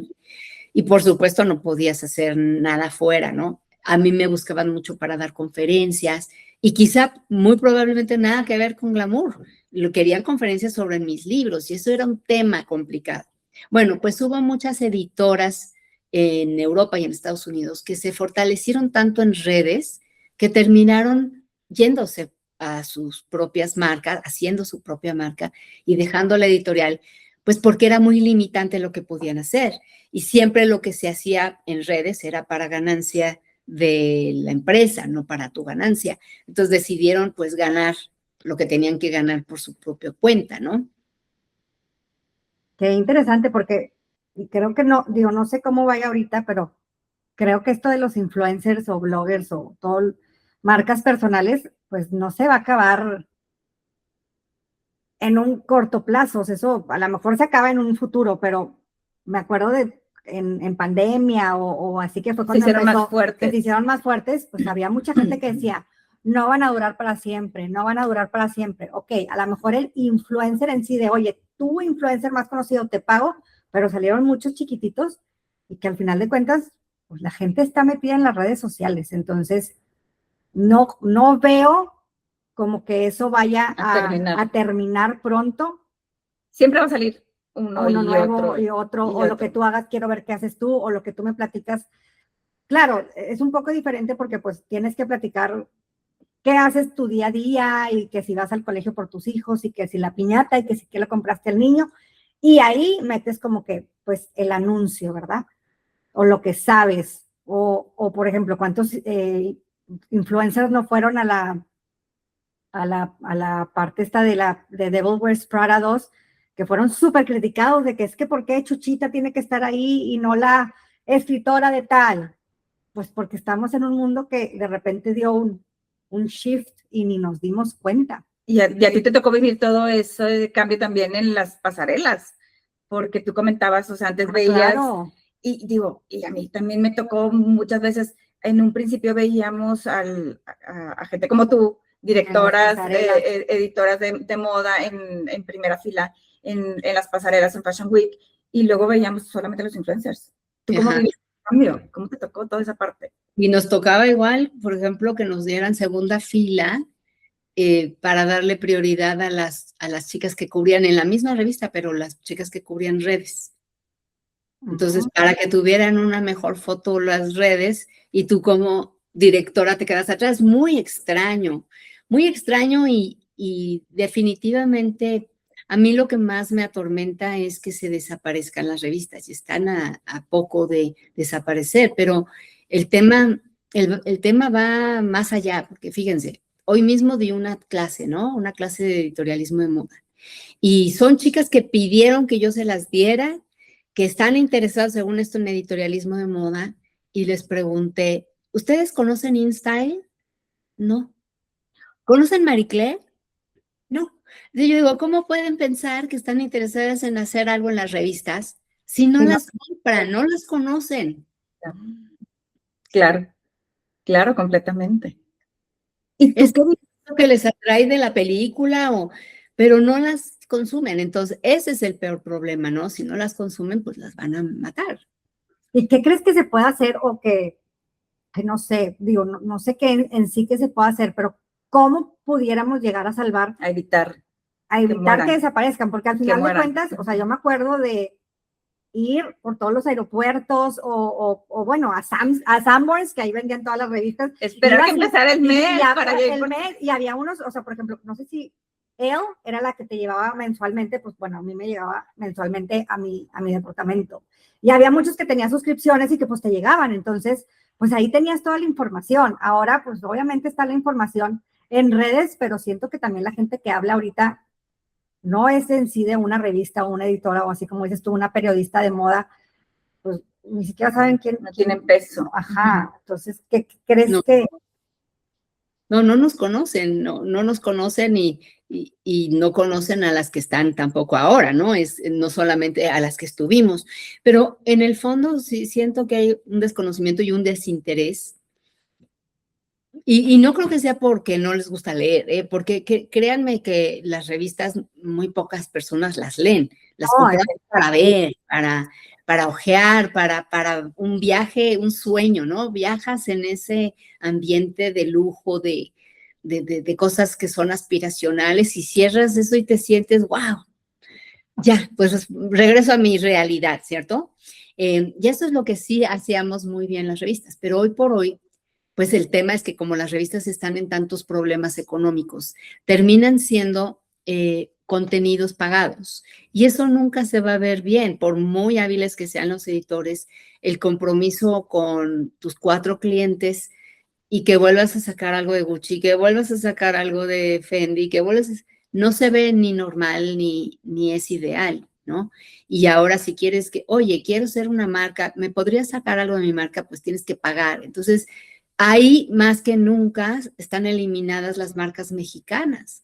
y por supuesto no podías hacer nada fuera, ¿no? A mí me buscaban mucho para dar conferencias y quizá muy probablemente nada que ver con glamour. Querían conferencias sobre mis libros y eso era un tema complicado. Bueno, pues hubo muchas editoras en Europa y en Estados Unidos que se fortalecieron tanto en redes que terminaron yéndose a sus propias marcas, haciendo su propia marca y dejando la editorial, pues porque era muy limitante lo que podían hacer. Y siempre lo que se hacía en redes era para ganancia de la empresa, no para tu ganancia. Entonces decidieron pues ganar lo que tenían que ganar por su propia cuenta, ¿no? Qué interesante porque creo que no, digo, no sé cómo vaya ahorita, pero creo que esto de los influencers o bloggers o todo, marcas personales, pues no se va a acabar en un corto plazo. Eso a lo mejor se acaba en un futuro, pero me acuerdo de en pandemia o así que fue cuando se hicieron empezó, más fuertes. que se hicieron más fuertes, pues había mucha gente que decía, no van a durar para siempre, no van a durar para siempre. Ok, a lo mejor el influencer en sí de, oye, tú influencer más conocido, te pago, pero salieron muchos chiquititos y que al final de cuentas, pues la gente está metida en las redes sociales. Entonces, no veo como que eso vaya a terminar pronto. Siempre va a salir uno nuevo y otro, o lo que tú hagas, quiero ver qué haces tú, o lo que tú me platicas. Claro, es un poco diferente porque pues tienes que platicar qué haces tu día a día y que si vas al colegio por tus hijos y que si la piñata y que si que le compraste al niño. Y ahí metes como que pues el anuncio, ¿verdad? O lo que sabes. O por ejemplo, ¿cuántos influencers no fueron a la parte esta de Devil Wears Prada 2, que fueron súper criticados de que es que ¿por qué Chuchita tiene que estar ahí y no la escritora de tal? Pues porque estamos en un mundo que de repente dio un shift y ni nos dimos cuenta. Y a ti te tocó vivir todo eso de cambio también en las pasarelas, porque tú comentabas, o sea, antes veías, Claro. y digo, y a mí también me tocó muchas veces, en un principio veíamos a gente como tú, directoras, editoras de moda en primera fila, en las pasarelas, en Fashion Week, y luego veíamos solamente los influencers. ¿Tú cómo viviste el cambio? ¿Cómo te tocó toda esa parte? Y nos tocaba igual, por ejemplo, que nos dieran segunda fila para darle prioridad a las chicas que cubrían en la misma revista, pero las chicas que cubrían redes. Entonces, para que tuvieran una mejor foto las redes y tú como directora te quedas atrás. Muy extraño y definitivamente a mí lo que más me atormenta es que se desaparezcan las revistas y están a poco de desaparecer, pero el tema va más allá, porque fíjense, hoy mismo di una clase, ¿no? Una clase de editorialismo de moda. Y son chicas que pidieron que yo se las diera, que están interesadas, según esto, en editorialismo de moda, y les pregunté, ¿ustedes conocen InStyle? No. ¿Conocen Marie Claire? No. Entonces yo digo, ¿cómo pueden pensar que están interesadas en hacer algo en las revistas si no las compran, no las conocen? Claro, claro, completamente. ¿Y tú es lo que les atrae de la película, pero no las consumen? Entonces, ese es el peor problema, ¿no? Si no las consumen, pues las van a matar. ¿Y qué crees que se puede hacer o que no sé, digo, no sé qué en sí que se puede hacer, pero cómo pudiéramos llegar a salvar, a evitar que desaparezcan? Porque al final de cuentas, o sea, yo me acuerdo de ir por todos los aeropuertos o bueno, a Sanborns, que ahí vendían todas las revistas. Esperar que empezara el mes. Y había unos, o sea, por ejemplo, no sé si él era la que te llevaba mensualmente, pues bueno, a mí me llegaba mensualmente a mi departamento. Y había muchos que tenían suscripciones y que pues te llegaban. Entonces, pues ahí tenías toda la información. Ahora, pues obviamente está la información en redes, pero siento que también la gente que habla ahorita no es en sí de una revista o una editora o así como dices tú, una periodista de moda, pues ni siquiera saben quién. No tienen peso. Ajá. Entonces, ¿qué crees que? No nos conocen, no nos conocen y no conocen a las que están tampoco ahora, ¿no? No solamente a las que estuvimos, pero en el fondo sí siento que hay un desconocimiento y un desinterés. Y no creo que sea porque no les gusta leer, porque créanme que las revistas muy pocas personas las leen, las compran para ver, para ojear, para un viaje, un sueño, ¿no? Viajas en ese ambiente de lujo, de cosas que son aspiracionales y cierras eso y te sientes, wow, ya, pues regreso a mi realidad, ¿cierto? Y eso es lo que sí hacíamos muy bien las revistas, pero hoy por hoy, pues el tema es que como las revistas están en tantos problemas económicos, terminan siendo contenidos pagados. Y eso nunca se va a ver bien, por muy hábiles que sean los editores, el compromiso con tus 4 clientes y que vuelvas a sacar algo de Gucci, que vuelvas a sacar algo de Fendi, no se ve ni normal ni es ideal, ¿no? Y ahora si quieres oye, quiero ser una marca, ¿me podrías sacar algo de mi marca? Pues tienes que pagar. Entonces, ahí más que nunca están eliminadas las marcas mexicanas.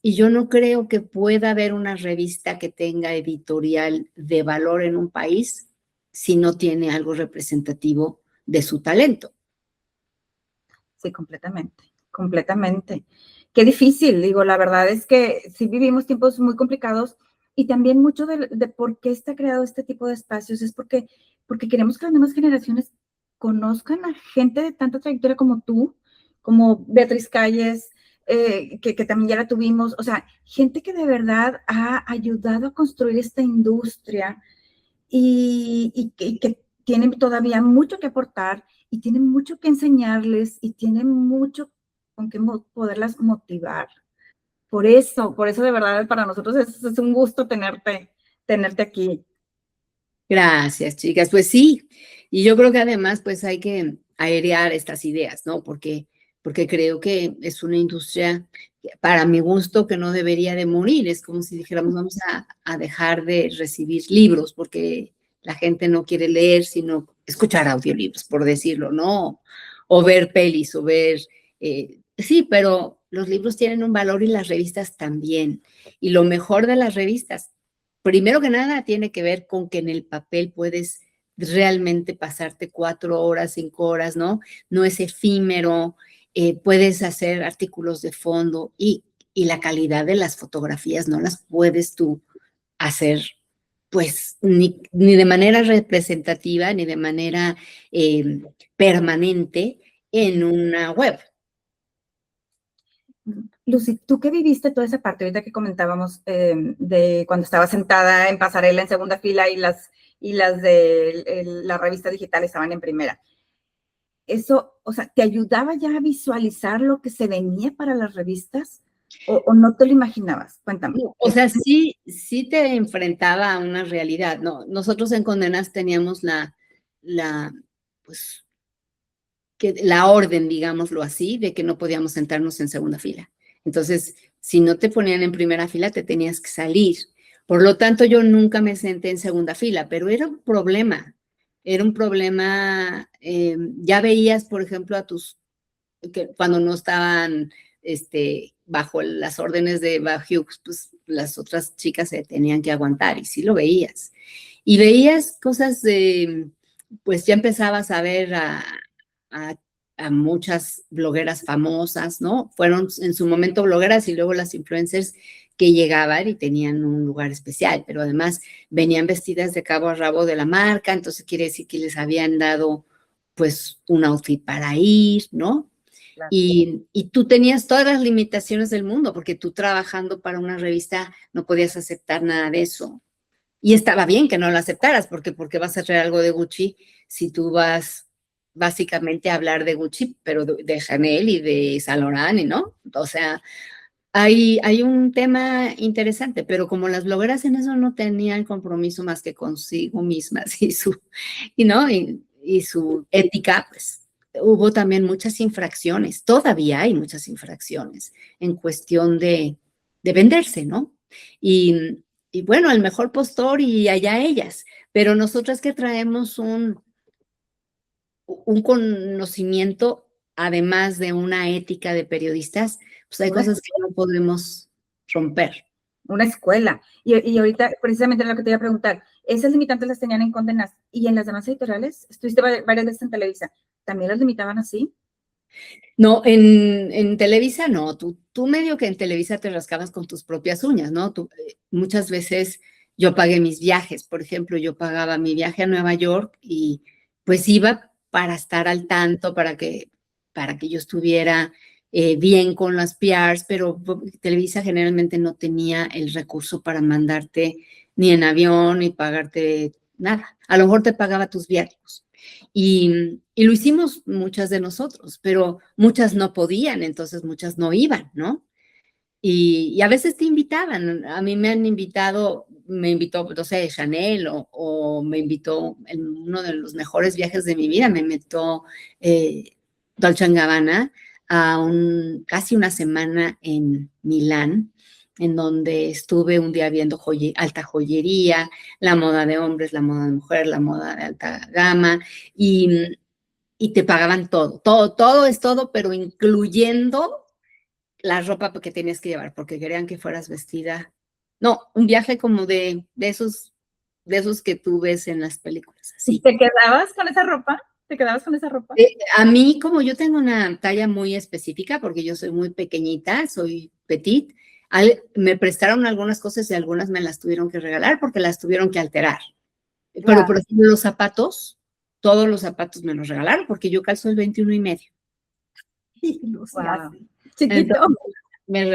Y yo no creo que pueda haber una revista que tenga editorial de valor en un país si no tiene algo representativo de su talento. Sí, completamente. Qué difícil, digo, la verdad es que sí vivimos tiempos muy complicados y también mucho de por qué está creado este tipo de espacios es porque queremos que las nuevas generaciones conozcan a gente de tanta trayectoria como tú, como Beatriz Calles, que también ya la tuvimos, o sea, gente que de verdad ha ayudado a construir esta industria y que tienen todavía mucho que aportar y tienen mucho que enseñarles y tienen mucho con qué poderlas motivar. Por eso de verdad para nosotros es un gusto tenerte aquí. Gracias, chicas. Pues sí, y yo creo que además pues hay que airear estas ideas, ¿no? Porque creo que es una industria, para mi gusto, que no debería de morir. Es como si dijéramos, vamos a dejar de recibir libros porque la gente no quiere leer, sino escuchar audiolibros, por decirlo, ¿no? O ver pelis, o ver Sí, pero los libros tienen un valor y las revistas también. Y lo mejor de las revistas, primero que nada, tiene que ver con que en el papel puedes realmente pasarte 4 horas, 5 horas, ¿no? No es efímero, puedes hacer artículos de fondo y la calidad de las fotografías no las puedes tú hacer, pues, ni de manera representativa, ni de manera permanente en una web. Lucy, tú que viviste toda esa parte, ahorita que comentábamos de cuando estaba sentada en pasarela en segunda fila y las de la revista digital estaban en primera. Eso, o sea, ¿te ayudaba ya a visualizar lo que se venía para las revistas o no te lo imaginabas? Cuéntame. O sea, sí te enfrentaba a una realidad, ¿no? Nosotros en Condenas teníamos pues, la orden, digámoslo así, de que no podíamos sentarnos en segunda fila. Entonces, si no te ponían en primera fila, te tenías que salir. Por lo tanto, yo nunca me senté en segunda fila, pero era un problema. Era un problema, ya veías, por ejemplo, que cuando no estaban bajo las órdenes de Hughes, pues las otras chicas se tenían que aguantar y sí lo veías. Y veías cosas pues ya empezabas a ver a muchas blogueras famosas, ¿no? Fueron en su momento blogueras y luego las influencers que llegaban y tenían un lugar especial, pero además venían vestidas de cabo a rabo de la marca, entonces quiere decir que les habían dado pues un outfit para ir, ¿no? Claro. Y tú tenías todas las limitaciones del mundo, porque tú trabajando para una revista no podías aceptar nada de eso. Y estaba bien que no lo aceptaras, porque vas a traer algo de Gucci si tú vas básicamente a hablar de Gucci, pero de Chanel y de Saint Laurent, ¿no? O sea, hay un tema interesante, pero como las blogueras en eso no tenían compromiso más que consigo mismas y su ética, pues hubo también muchas infracciones, todavía hay muchas infracciones en cuestión de venderse, ¿no? Y bueno, el mejor postor y allá ellas, pero nosotras que traemos un conocimiento, además de una ética de periodistas, pues hay cosas que no podemos romper. Una escuela. Y ahorita, precisamente lo que te iba a preguntar, esas limitantes las tenían en Condenas y en las demás editoriales, estuviste varias veces en Televisa, ¿también las limitaban así? No, en Televisa no, tú medio que en Televisa te rascabas con tus propias uñas, ¿no? Muchas veces yo pagué mis viajes, por ejemplo, yo pagaba mi viaje a Nueva York y pues iba para estar al tanto, para que yo estuviera bien con las PRs, pero Televisa generalmente no tenía el recurso para mandarte ni en avión ni pagarte nada. A lo mejor te pagaba tus viáticos. Y lo hicimos muchas de nosotros, pero muchas no podían, entonces muchas no iban, ¿no? Y a veces te invitaban. A mí me invitó, no sé, Chanel o me invitó en uno de los mejores viajes de mi vida, me invitó Dolce & Gabbana a casi una semana en Milán, en donde estuve un día viendo alta joyería, la moda de hombres, la moda de mujer, la moda de alta gama, y te pagaban todo es todo, pero incluyendo la ropa que tenías que llevar, porque querían que fueras vestida. No, un viaje como de esos que tú ves en las películas, así. ¿Te quedabas con esa ropa? ¿Te quedabas con esa ropa? A mí, como yo tengo una talla muy específica, porque yo soy muy pequeñita, soy petit, me prestaron algunas cosas y algunas me las tuvieron que regalar porque las tuvieron que alterar. Pero, Claro. por ejemplo, los zapatos, todos los zapatos me los regalaron porque yo calzo el 21.5. Wow. Chiquito. Entonces, me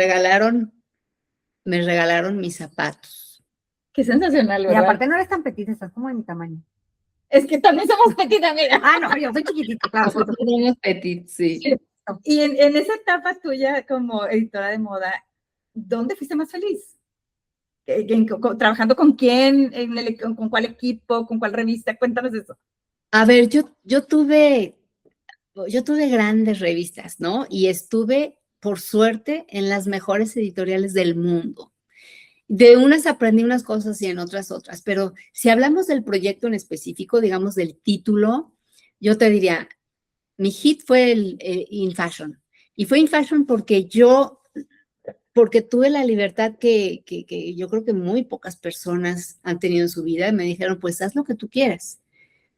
regalaron mis zapatos. Qué sensacional, Y ¿verdad? aparte no eres tan petita, estás como de mi tamaño. Es que también somos petitas, mira. Ah, no, yo soy chiquitita, claro. Nosotros somos petit, sí. Y en esa etapa tuya como editora de moda, ¿dónde fuiste más feliz? ¿Trabajando con quién? ¿Con cuál equipo? ¿Con cuál revista? Cuéntanos eso. A ver, yo tuve grandes revistas, ¿no? Y estuve, por suerte, en las mejores editoriales del mundo. De unas aprendí unas cosas y en otras, pero si hablamos del proyecto en específico, digamos del título, yo te diría, mi hit fue el In Fashion, Y fue In Fashion porque tuve la libertad que yo creo que muy pocas personas han tenido en su vida. Y me dijeron, pues haz lo que tú quieras.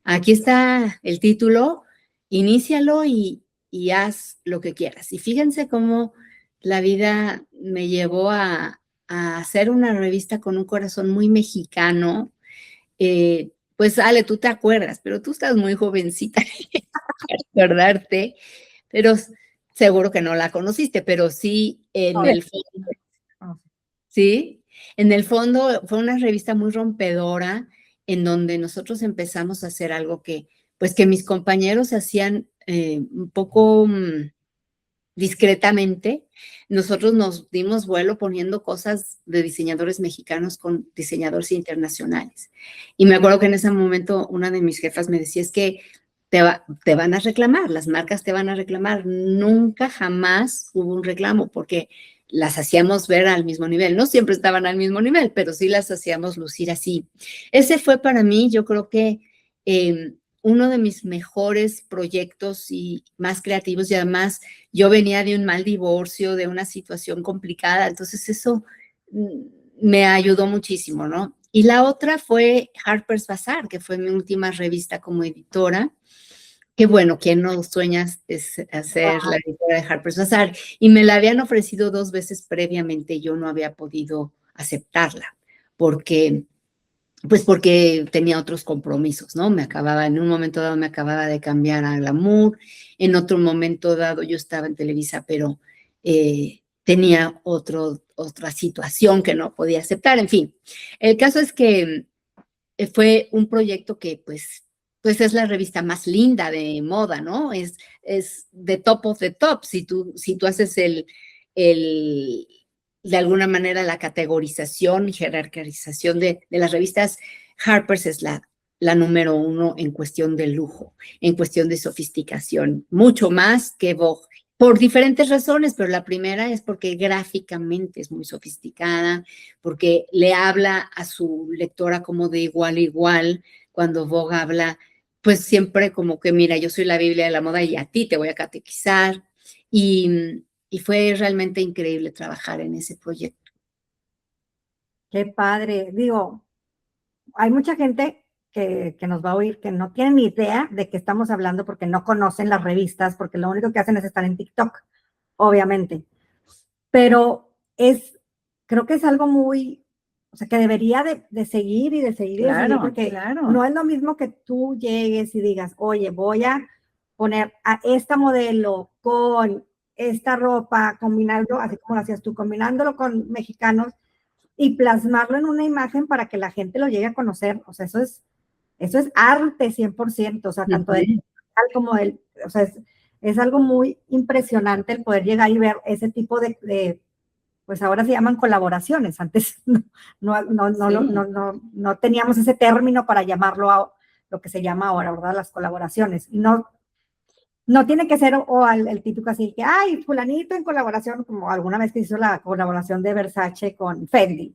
Aquí está el título, inícialo y haz lo que quieras. Y fíjense cómo la vida me llevó a hacer una revista con un corazón muy mexicano. Pues Ale, tú te acuerdas, pero tú estás muy jovencita para acordarte, pero seguro que no la conociste, pero sí en el fondo, ¿sí? En el fondo fue una revista muy rompedora en donde nosotros empezamos a hacer algo pues que mis compañeros hacían un poco discretamente. Nosotros nos dimos vuelo poniendo cosas de diseñadores mexicanos con diseñadores internacionales. Y me acuerdo que en ese momento una de mis jefas me decía, es que te van a reclamar, las marcas te van a reclamar. Nunca, jamás hubo un reclamo porque las hacíamos ver al mismo nivel. No siempre estaban al mismo nivel, pero sí las hacíamos lucir así. Ese fue para mí, yo creo que uno de mis mejores proyectos y más creativos, y además yo venía de un mal divorcio, de una situación complicada, entonces eso me ayudó muchísimo, ¿no? Y la otra fue Harper's Bazaar, que fue mi última revista como editora. Que bueno, ¿quién no sueña es hacer la editora de Harper's Bazaar? Y me la habían ofrecido 2 veces previamente, yo no había podido aceptarla, porque tenía otros compromisos, ¿no? En un momento dado me acababa de cambiar a Glamour, en otro momento dado yo estaba en Televisa, pero tenía otra situación que no podía aceptar, en fin. El caso es que fue un proyecto que pues es la revista más linda de moda, ¿no? Es the top of the top. Si tú haces de alguna manera la categorización y jerarquización de las revistas, Harper's es la número 1 en cuestión de lujo, en cuestión de sofisticación, mucho más que Vogue. Por diferentes razones, pero la primera es porque gráficamente es muy sofisticada, porque le habla a su lectora como de igual a igual, cuando Vogue habla, pues siempre como que, mira, yo soy la Biblia de la moda y a ti te voy a catequizar. Y fue realmente increíble trabajar en ese proyecto. Qué padre. Digo, hay mucha gente que nos va a oír que no tiene ni idea de qué estamos hablando porque no conocen las revistas, porque lo único que hacen es estar en TikTok, obviamente. Pero creo que es algo muy, o sea, que debería de seguir y de seguir y de seguir, porque no es lo mismo que tú llegues y digas, oye, voy a poner a esta modelo con esta ropa, combinarlo, así como lo hacías tú, combinándolo con mexicanos y plasmarlo en una imagen para que la gente lo llegue a conocer. O sea, eso es arte 100%, o sea, tanto del como del, o sea, es algo muy impresionante el poder llegar y ver ese tipo de pues ahora se llaman colaboraciones. Antes no teníamos ese término para llamarlo a lo que se llama ahora, ¿verdad? Las colaboraciones. Y no tiene que ser el típico así que, ay, fulanito en colaboración, como alguna vez que hizo la colaboración de Versace con Fendi.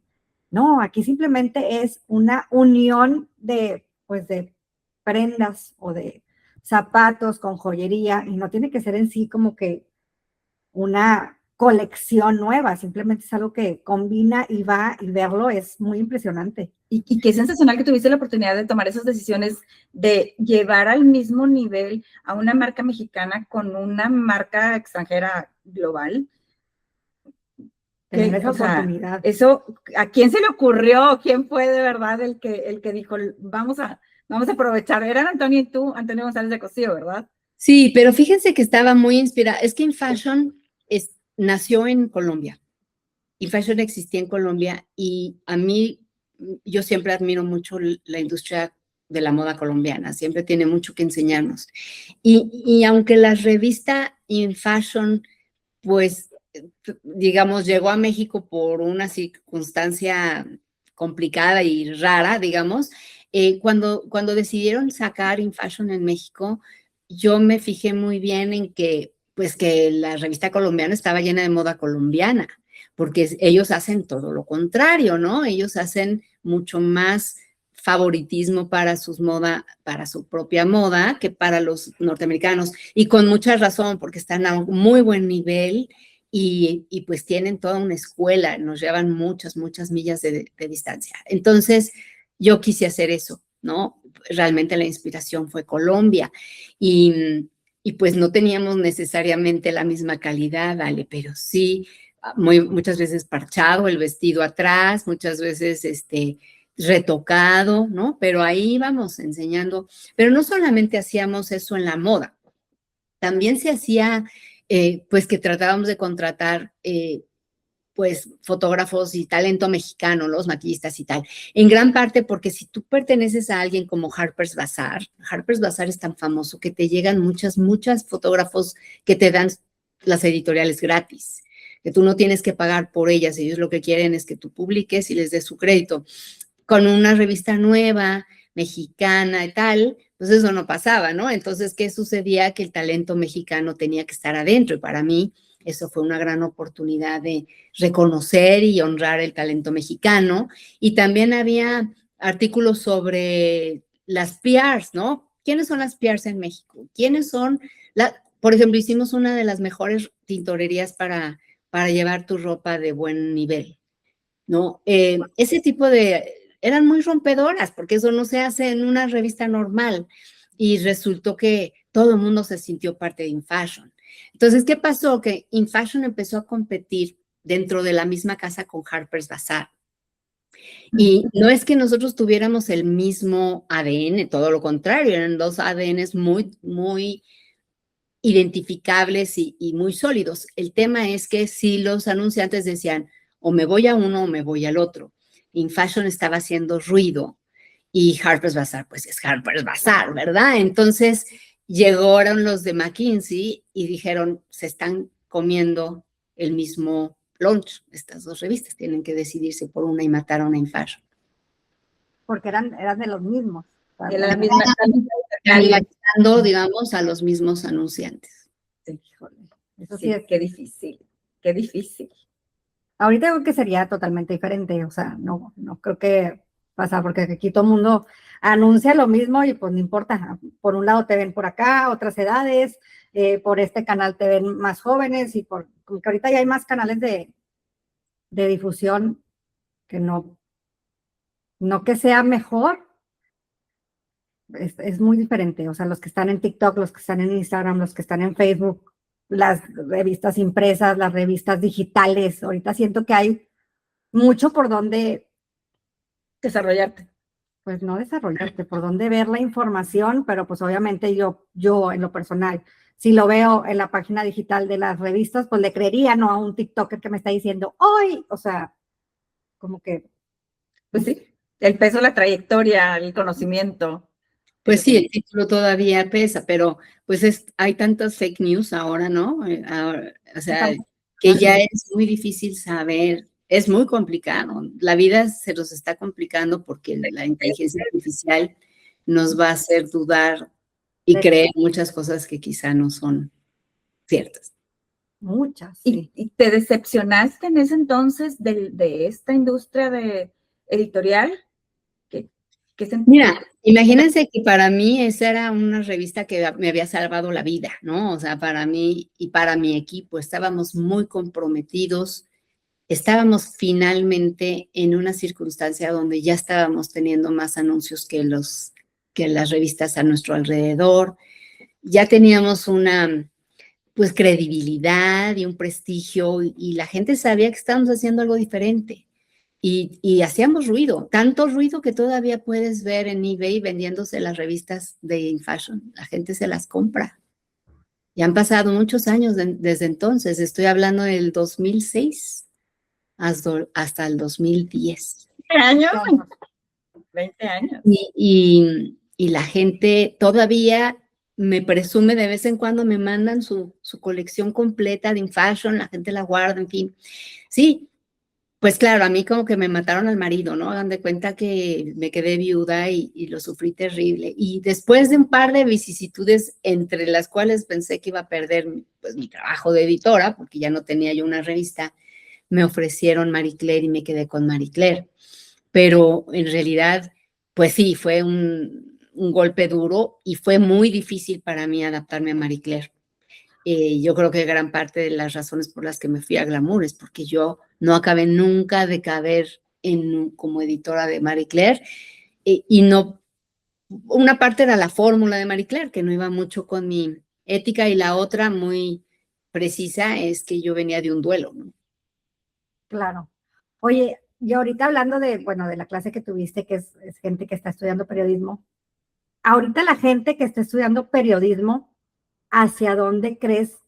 No, aquí simplemente es una unión de prendas o de zapatos con joyería, y no tiene que ser en sí como que una colección nueva, simplemente es algo que combina y va, y verlo es muy impresionante. Y qué sensacional que tuviste la oportunidad de tomar esas decisiones de llevar al mismo nivel a una marca mexicana con una marca extranjera global. Tener esa oportunidad. Eso, ¿a quién se le ocurrió? ¿Quién fue de verdad el que dijo, vamos a aprovechar? Eran Antonio y tú, Antonio González de Cosío, ¿verdad? Sí, pero fíjense que estaba muy inspirada. Es que In Fashion nació en Colombia. In Fashion existía en Colombia y a mí, yo siempre admiro mucho la industria de la moda colombiana, siempre tiene mucho que enseñarnos. Y aunque la revista In Fashion, pues, digamos, llegó a México por una circunstancia complicada y rara, digamos, cuando decidieron sacar In Fashion en México, yo me fijé muy bien en que, pues, que la revista colombiana estaba llena de moda colombiana, porque ellos hacen todo lo contrario, ¿no? Ellos hacen mucho más favoritismo para para su propia moda que para los norteamericanos, y con mucha razón, porque están a un muy buen nivel y pues tienen toda una escuela, nos llevan muchas millas de distancia. Entonces, yo quise hacer eso, ¿no? Realmente la inspiración fue Colombia y pues no teníamos necesariamente la misma calidad, ¿vale? Pero sí, muchas veces parchado el vestido atrás, muchas veces retocado, ¿no? Pero ahí íbamos enseñando. Pero no solamente hacíamos eso en la moda, también se hacía, pues que tratábamos de contratar, pues fotógrafos y talento mexicano, los maquillistas y tal. En gran parte porque si tú perteneces a alguien como Harper's Bazaar es tan famoso que te llegan muchas fotógrafos que te dan las editoriales gratis, que tú no tienes que pagar por ellas, ellos lo que quieren es que tú publiques y les des su crédito. Con una revista nueva, mexicana y tal, pues eso no pasaba, ¿no? Entonces, ¿qué sucedía? Que el talento mexicano tenía que estar adentro y para mí eso fue una gran oportunidad de reconocer y honrar el talento mexicano. Y también había artículos sobre las PRs, ¿no? ¿Quiénes son las PRs en México? ¿Quiénes son? Por ejemplo, hicimos una de las mejores tintorerías para llevar tu ropa de buen nivel, ¿no? Ese tipo de... eran muy rompedoras, porque eso no se hace en una revista normal. Y resultó que todo el mundo se sintió parte de InFashion. Entonces, ¿qué pasó? Que InFashion empezó a competir dentro de la misma casa con Harper's Bazaar. Y no es que nosotros tuviéramos el mismo ADN, todo lo contrario, eran dos ADNs muy identificables y muy sólidos. El tema es que si los anunciantes decían, o me voy a uno o me voy al otro. InFashion estaba haciendo ruido y Harper's Bazaar, pues es Harper's Bazaar, ¿verdad? Entonces llegaron los de McKinsey y dijeron, se están comiendo el mismo lunch, estas dos revistas tienen que decidirse por una y mataron a InFashion. Porque eran de los mismos. Era la misma. Canalizando, digamos, a los mismos anunciantes. Sí, híjole. Eso Sí, sí es. qué difícil, qué difícil. Ahorita creo que sería totalmente diferente, o sea, no creo que pasa, porque aquí todo el mundo anuncia lo mismo y pues no importa, por un lado te ven por acá, otras edades, por este canal te ven más jóvenes y como que ahorita ya hay más canales de difusión que no que sea mejor, es muy diferente, o sea, los que están en TikTok, los que están en Instagram, los que están en Facebook, las revistas impresas, las revistas digitales, ahorita siento que hay mucho por donde Desarrollarte. pues no desarrollarte, por donde ver la información, pero pues obviamente yo en lo personal, si lo veo en la página digital de las revistas, pues le creería, no a un TikToker que me está diciendo, ¡hoy! O sea, como que... Pues sí, el peso, la trayectoria, el conocimiento. Pues sí, el título todavía pesa, pero pues hay tantas fake news ahora, ¿no? O sea, que ya es muy difícil saber, es muy complicado. La vida se nos está complicando porque la inteligencia artificial nos va a hacer dudar y creer muchas cosas que quizá no son ciertas. Muchas, sí. ¿Y te decepcionaste en ese entonces de esta industria de editorial? Mira, imagínense que para mí esa era una revista que me había salvado la vida, ¿no? O sea, para mí y para mi equipo estábamos muy comprometidos, estábamos finalmente en una circunstancia donde ya estábamos teniendo más anuncios que las revistas a nuestro alrededor, ya teníamos una pues credibilidad y un prestigio y la gente sabía que estábamos haciendo algo diferente. Y hacíamos ruido, tanto ruido que todavía puedes ver en eBay vendiéndose las revistas de InFashion. La gente se las compra. Ya han pasado muchos años desde entonces. Estoy hablando del 2006 hasta el 2010. 20 años. 20 años. Y la gente todavía me presume, de vez en cuando me mandan su colección completa de InFashion, la gente la guarda, en fin. Sí. Pues claro, a mí como que me mataron al marido, ¿no? Hagan de cuenta que me quedé viuda y lo sufrí terrible. Y después de un par de vicisitudes, entre las cuales pensé que iba a perder pues, mi trabajo de editora, porque ya no tenía yo una revista, me ofrecieron Marie Claire y me quedé con Marie Claire. Pero en realidad, pues sí, fue un golpe duro y fue muy difícil para mí adaptarme a Marie Claire. Yo creo que gran parte de las razones por las que me fui a Glamour es porque yo no acabé nunca de caber como editora de Marie Claire, y no, una parte era la fórmula de Marie Claire, que no iba mucho con mi ética, y la otra muy precisa es que yo venía de un duelo, ¿no? Claro. Oye, y ahorita hablando de, bueno, de la clase que tuviste, que es gente que está estudiando periodismo, ahorita la gente que está estudiando periodismo, ¿hacia dónde crees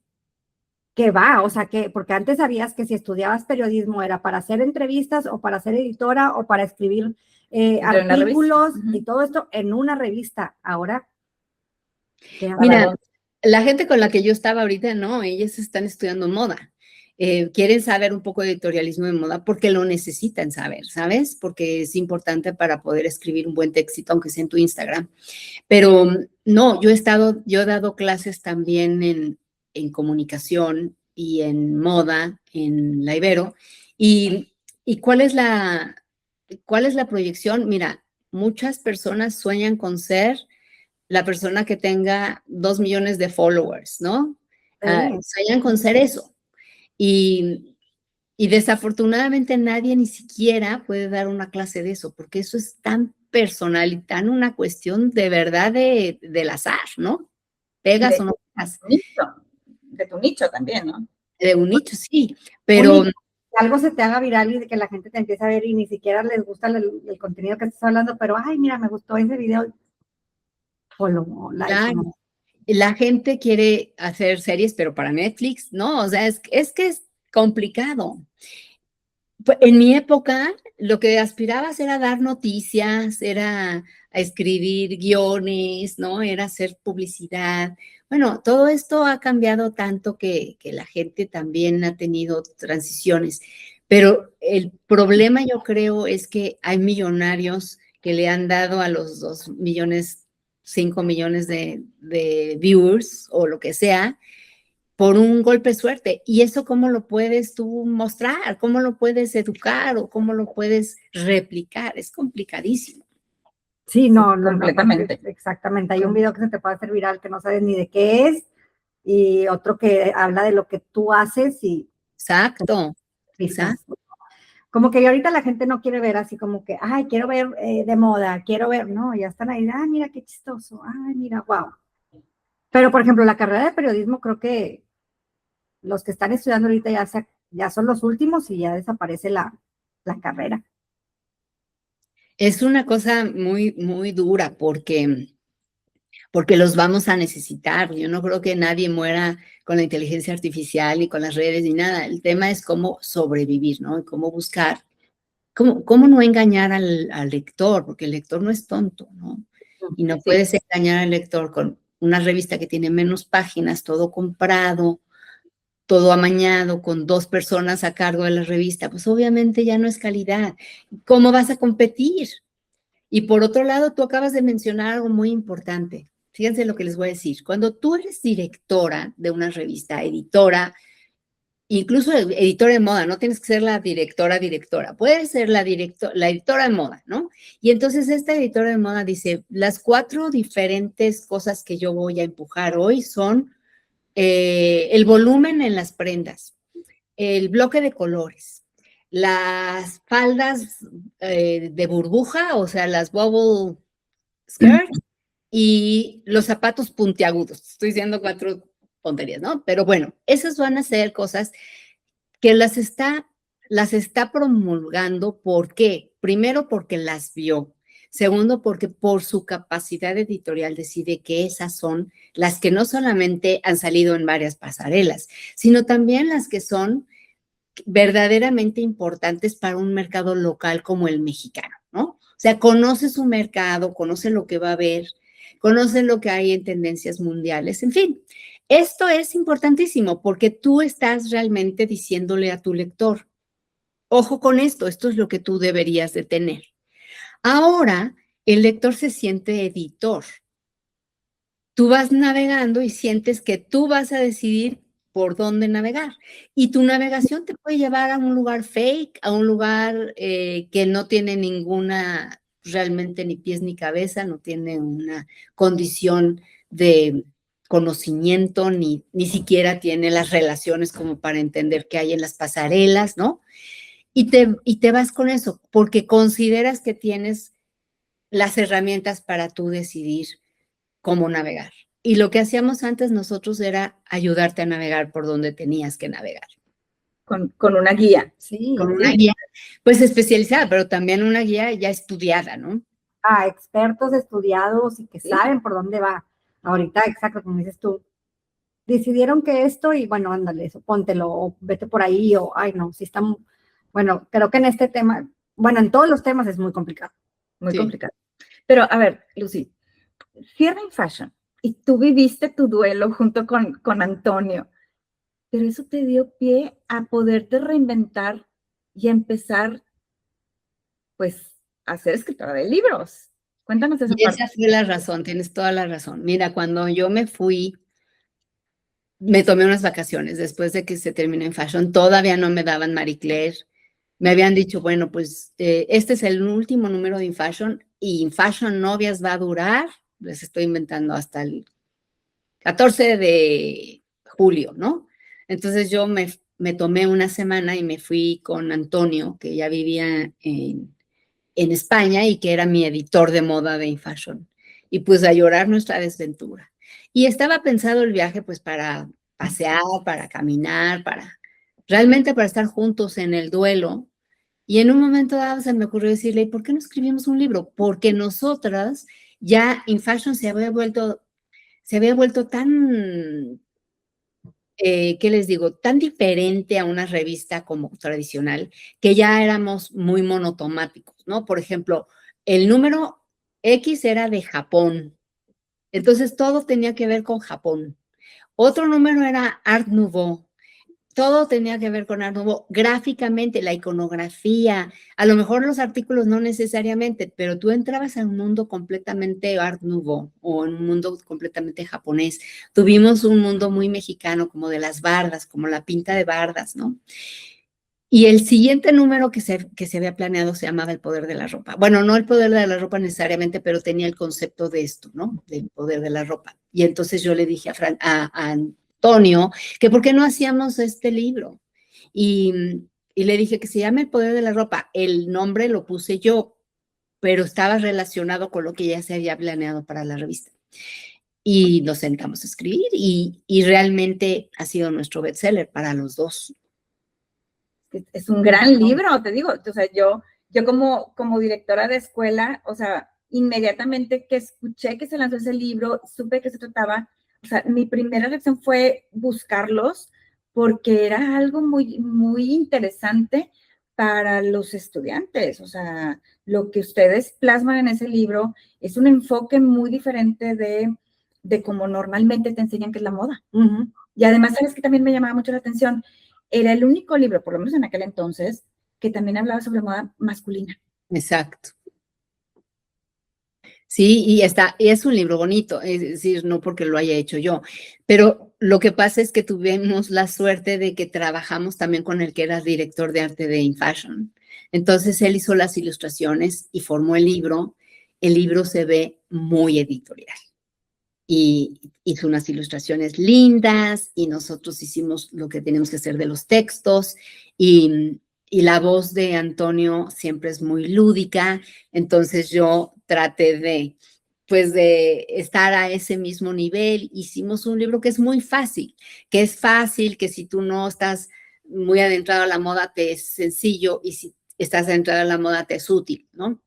que va? O sea, que, porque antes sabías que si estudiabas periodismo era para hacer entrevistas o para ser editora o para escribir Entre una artículos revista. y todo esto en una revista. Ahora, ¿qué haces? Mira, la gente con la que yo estaba ahorita, no, ellas están estudiando moda. Quieren saber un poco de editorialismo de moda porque lo necesitan saber, ¿sabes? Porque es importante para poder escribir un buen textito, aunque sea en tu Instagram. Pero no, yo he dado clases también en comunicación y en moda, en la Ibero. ¿Y cuál es la proyección? Mira, muchas personas sueñan con ser la persona que tenga 2 millones de followers, ¿no? Sueñan con ser eso. Y, y desafortunadamente nadie ni siquiera puede dar una clase de eso, porque eso es tan personal y tan una cuestión de verdad del azar, ¿no? Pegas o no pegas. De tu nicho también, ¿no? De un nicho, sí, pero Oye, que algo se te haga viral y de que la gente te empiece a ver y ni siquiera les gusta el contenido que estás hablando, pero, ay, mira, me gustó ese video. Follow, like, claro, ¿no? la gente quiere hacer series, pero para Netflix, no, o sea, es que es complicado. En mi época, lo que aspirabas era dar noticias, era a escribir guiones, ¿no? Era hacer publicidad. Bueno, todo esto ha cambiado tanto que la gente también ha tenido transiciones. Pero el problema, yo creo, es que hay millonarios que le han dado a los 2 millones, 5 millones de viewers o lo que sea, por un golpe de suerte. ¿Y eso cómo lo puedes tú mostrar? ¿Cómo lo puedes educar o cómo lo puedes replicar? Es complicadísimo. Sí, no, completamente. Exactamente. Hay un video que se te puede hacer viral que no sabes ni de qué es y otro que habla de lo que tú haces y Exacto, quizás. exacto. Como que ahorita la gente no quiere ver así como que, ay, quiero ver de moda, quiero ver, no, ya están ahí, ay, mira qué chistoso, ay, mira, wow. Pero, por ejemplo, la carrera de periodismo, creo que los que están estudiando ahorita ya son los últimos y ya desaparece la carrera. Es una cosa muy, muy dura porque los vamos a necesitar. Yo no creo que nadie muera con la inteligencia artificial y con las redes ni nada. El tema es cómo sobrevivir, ¿no? Y cómo buscar, cómo no engañar al lector, porque el lector no es tonto, ¿no? Y no puedes engañar al lector con una revista que tiene menos páginas, todo comprado, todo amañado, con 2 personas a cargo de la revista. Pues obviamente ya no es calidad. ¿Cómo vas a competir? Y por otro lado, tú acabas de mencionar algo muy importante. Fíjense lo que les voy a decir. Cuando tú eres directora de una revista, editora, incluso editora de moda, no tienes que ser la directora, puedes ser la editora de moda, ¿no? Y entonces esta editora de moda dice, las 4 diferentes cosas que yo voy a empujar hoy son el volumen en las prendas, el bloque de colores, las faldas de burbuja, o sea, las bubble skirts, y los zapatos puntiagudos. Estoy diciendo 4 tonterías, ¿no? Pero bueno, esas van a ser cosas que las está promulgando. ¿Por qué? Primero, porque las vio. Segundo, porque por su capacidad editorial decide que esas son las que no solamente han salido en varias pasarelas, sino también las que son verdaderamente importantes para un mercado local como el mexicano, ¿no? O sea, conoce su mercado, conoce lo que va a haber, conoce lo que hay en tendencias mundiales, en fin. Esto es importantísimo porque tú estás realmente diciéndole a tu lector, ojo con esto es lo que tú deberías de tener. Ahora, el lector se siente editor. Tú vas navegando y sientes que tú vas a decidir por dónde navegar. Y tu navegación te puede llevar a un lugar fake, a un lugar que no tiene ninguna realmente ni pies ni cabeza, no tiene una condición de conocimiento, ni siquiera tiene las relaciones como para entender qué hay en las pasarelas, ¿no? Y te vas con eso, porque consideras que tienes las herramientas para tú decidir cómo navegar. Y lo que hacíamos antes nosotros era ayudarte a navegar por donde tenías que navegar. Con una guía. Sí, Con una guía, pues especializada, pero también una guía ya estudiada, ¿no? a expertos estudiados y que Sí. saben por dónde va. Ahorita, exacto, como dices tú, decidieron que esto y bueno, ándale, eso, póntelo, o vete por ahí, o ay, no, sí está, bueno, creo que en este tema, bueno, en todos los temas es muy complicado. Muy Sí. complicado. Pero a ver, Lucy, cierra en fashion y tú viviste tu duelo junto con Antonio, pero eso te dio pie a poderte reinventar y empezar, pues, a ser escritora de libros. Cuéntanos esa Y parte. esa fue la razón, tienes toda la razón. Mira, cuando yo me fui, me tomé unas vacaciones después de que se terminó en Fashion, todavía no me daban Marie Claire. Me habían dicho, bueno, pues este es el último número de InFashion y InFashion Novias va a durar, les estoy inventando, hasta el 14 de julio, ¿no? Entonces yo me tomé una semana y me fui con Antonio, que ya vivía en España y que era mi editor de moda de InFashion. Y pues a llorar nuestra desventura. Y estaba pensado el viaje pues para pasear, para caminar, realmente para estar juntos en el duelo. Y en un momento dado se me ocurrió decirle, ¿por qué no escribimos un libro? Porque nosotras ya InFashion se había vuelto tan, ¿qué les digo? Tan diferente a una revista como tradicional, que ya éramos muy monotemáticos, ¿no? Por ejemplo, el número X era de Japón, entonces todo tenía que ver con Japón. Otro número era Art Nouveau. Todo tenía que ver con Art Nouveau, gráficamente, la iconografía, a lo mejor los artículos no necesariamente, pero tú entrabas a un mundo completamente Art Nouveau o en un mundo completamente japonés. Tuvimos un mundo muy mexicano, como de las bardas, como la pinta de bardas, ¿no? Y el siguiente número que se había planeado se llamaba El Poder de la Ropa. Bueno, no El Poder de la Ropa necesariamente, pero tenía el concepto de esto, ¿no? Del poder de la ropa. Y entonces yo le dije a Antonio que por qué no hacíamos este libro. Y le dije que se llama El Poder de la Ropa. El nombre lo puse yo, pero estaba relacionado con lo que ya se había planeado para la revista. Y nos sentamos a escribir y realmente ha sido nuestro bestseller para los dos. Es un gran libro, te digo. O sea, yo como directora de escuela, o sea, inmediatamente que escuché que se lanzó ese libro, supe de qué se trataba. O sea, mi primera reacción fue buscarlos porque era algo muy, muy interesante para los estudiantes. O sea, lo que ustedes plasman en ese libro es un enfoque muy diferente de cómo normalmente te enseñan que es la moda. Y además, ¿sabes qué también me llamaba mucho la atención? Era el único libro, por lo menos en aquel entonces, que también hablaba sobre moda masculina. Exacto. Sí, y es un libro bonito, es decir, no porque lo haya hecho yo, pero lo que pasa es que tuvimos la suerte de que trabajamos también con el que era director de arte de InFashion. Entonces él hizo las ilustraciones y formó el libro. El libro se ve muy editorial y hizo unas ilustraciones lindas y nosotros hicimos lo que tenemos que hacer de los textos y la voz de Antonio siempre es muy lúdica, entonces yo traté de estar a ese mismo nivel. Hicimos un libro que es muy fácil, que si tú no estás muy adentrado a la moda te es sencillo y si estás adentrado a la moda te es útil, ¿no?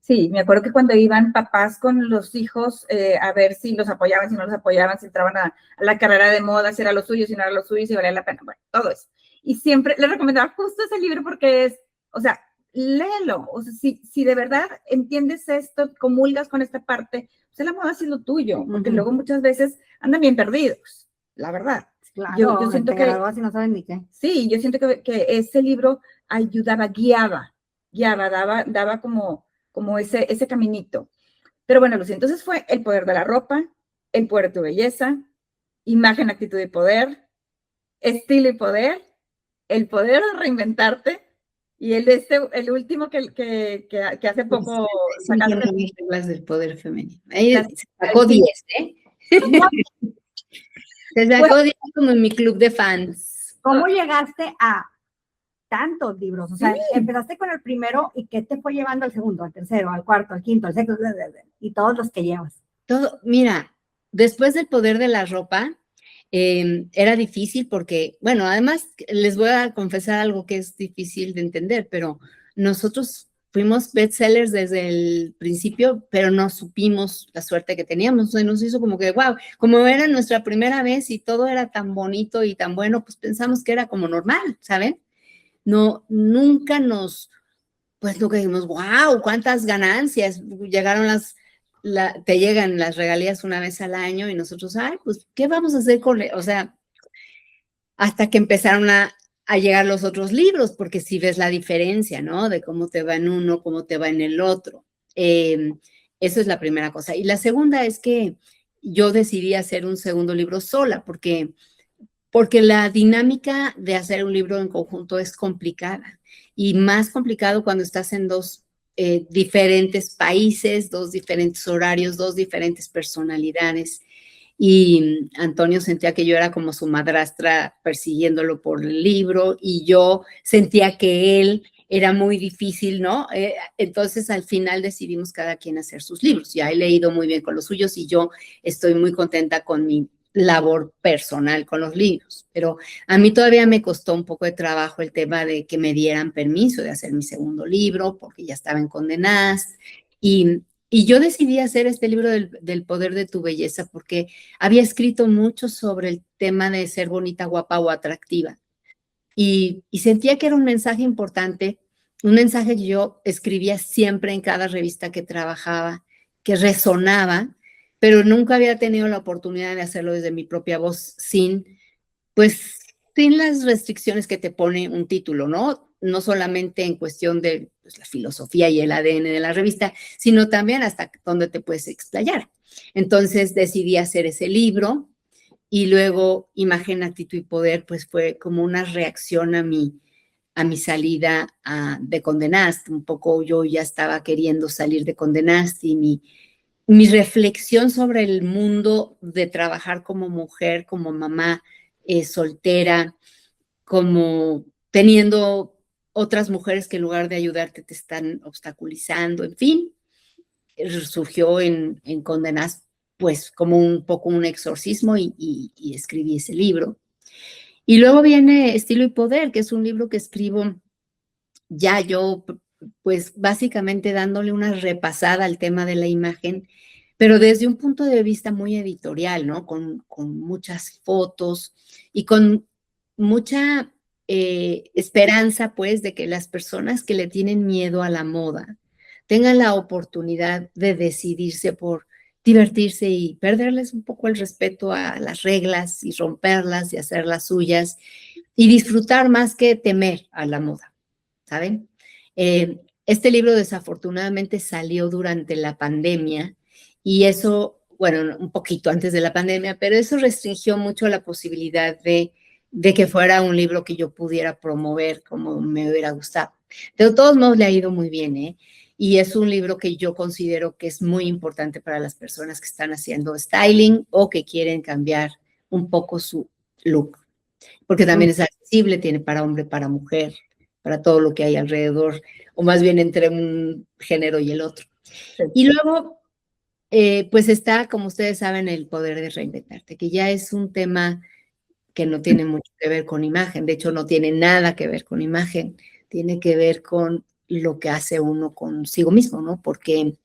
Sí, me acuerdo que cuando iban papás con los hijos a ver si los apoyaban, si no los apoyaban, si entraban a la carrera de moda, si era lo suyo, si no era lo suyo, si valía la pena, bueno, todo eso. Y siempre les recomendaba justo ese libro porque es, o sea, léelo. O sea, si de verdad entiendes esto, comulgas con esta parte, pues la moda sí es lo tuyo, porque luego muchas veces andan bien perdidos, la verdad. Claro, Yo siento que si no saben ni qué. Sí, yo siento que ese libro ayudaba, guiaba, daba como ese caminito. Pero bueno, Lucía, entonces fue El Poder de la Ropa, El Poder de tu Belleza, Imagen, Actitud y Poder, Estilo y Poder, El Poder de Reinventarte, Y el último que hace poco Sí, tiene sacaste. las reglas del poder femenino. Ahí Las- se sacó 10, ¿eh? Se sacó 10 como en mi club de fans. ¿Cómo llegaste a tantos libros? O sea, empezaste con el primero y ¿qué te fue llevando al segundo, al tercero, al cuarto, al quinto, al sexto, y todos los que llevas? Todo, mira, después del poder de la ropa, era difícil porque, bueno, además les voy a confesar algo que es difícil de entender, pero nosotros fuimos bestsellers desde el principio, pero no supimos la suerte que teníamos. Se nos hizo como que, wow, como era nuestra primera vez y todo era tan bonito y tan bueno, pues pensamos que era como normal, ¿saben? No, nunca nos, pues nunca dijimos, wow, cuántas ganancias. Llegaron te llegan las regalías una vez al año y nosotros, ay, pues, ¿qué vamos a hacer con, o sea, hasta que empezaron a llegar los otros libros, porque si ves la diferencia, ¿no? De cómo te va en uno, cómo te va en el otro. Eso es la primera cosa. Y la segunda es que yo decidí hacer un segundo libro sola, porque la dinámica de hacer un libro en conjunto es complicada y más complicado cuando estás en dos diferentes países, dos diferentes horarios, dos diferentes personalidades. Y Antonio sentía que yo era como su madrastra persiguiéndolo por el libro y yo sentía que él era muy difícil, ¿no? Entonces al final decidimos cada quien hacer sus libros. Ya he leído muy bien con los suyos y yo estoy muy contenta con mi labor personal con los libros, pero a mí todavía me costó un poco de trabajo el tema de que me dieran permiso de hacer mi segundo libro, porque ya estaba en Condé Nast, y yo decidí hacer este libro del poder de tu belleza porque había escrito mucho sobre el tema de ser bonita, guapa o atractiva, y sentía que era un mensaje importante, un mensaje que yo escribía siempre en cada revista que trabajaba, que resonaba, pero nunca había tenido la oportunidad de hacerlo desde mi propia voz pues, sin las restricciones que te pone un título, ¿no? No solamente en cuestión de pues, la filosofía y el ADN de la revista, sino también hasta dónde te puedes explayar. Entonces decidí hacer ese libro y luego Imagen, Actitud y Poder, pues fue como una reacción a mi salida de Condé Nast. Un poco yo ya estaba queriendo salir de Condé Nast y mi reflexión sobre el mundo de trabajar como mujer, como mamá soltera, como teniendo otras mujeres que en lugar de ayudarte te están obstaculizando, en fin, surgió en Condé Nast pues como un poco un exorcismo y escribí ese libro. Y luego viene Estilo y Poder, que es un libro que escribo ya yo, pues básicamente dándole una repasada al tema de la imagen, pero desde un punto de vista muy editorial, ¿no? Con muchas fotos y con mucha esperanza, pues, de que las personas que le tienen miedo a la moda tengan la oportunidad de decidirse por divertirse y perderles un poco el respeto a las reglas y romperlas y hacerlas suyas y disfrutar más que temer a la moda, ¿saben? Este libro desafortunadamente salió durante la pandemia y eso, bueno, un poquito antes de la pandemia, pero eso restringió mucho la posibilidad de que fuera un libro que yo pudiera promover como me hubiera gustado. De todos modos, le ha ido muy bien, ¿eh? Y es un libro que yo considero que es muy importante para las personas que están haciendo styling o que quieren cambiar un poco su look, porque también es accesible, tiene para hombre, para mujer, para todo lo que hay alrededor, o más bien entre un género y el otro. Sí. Y luego, pues está, como ustedes saben, el poder de reinventarte, que ya es un tema que no tiene mucho que ver con imagen, de hecho no tiene nada que ver con imagen, tiene que ver con lo que hace uno consigo mismo, ¿no? Porque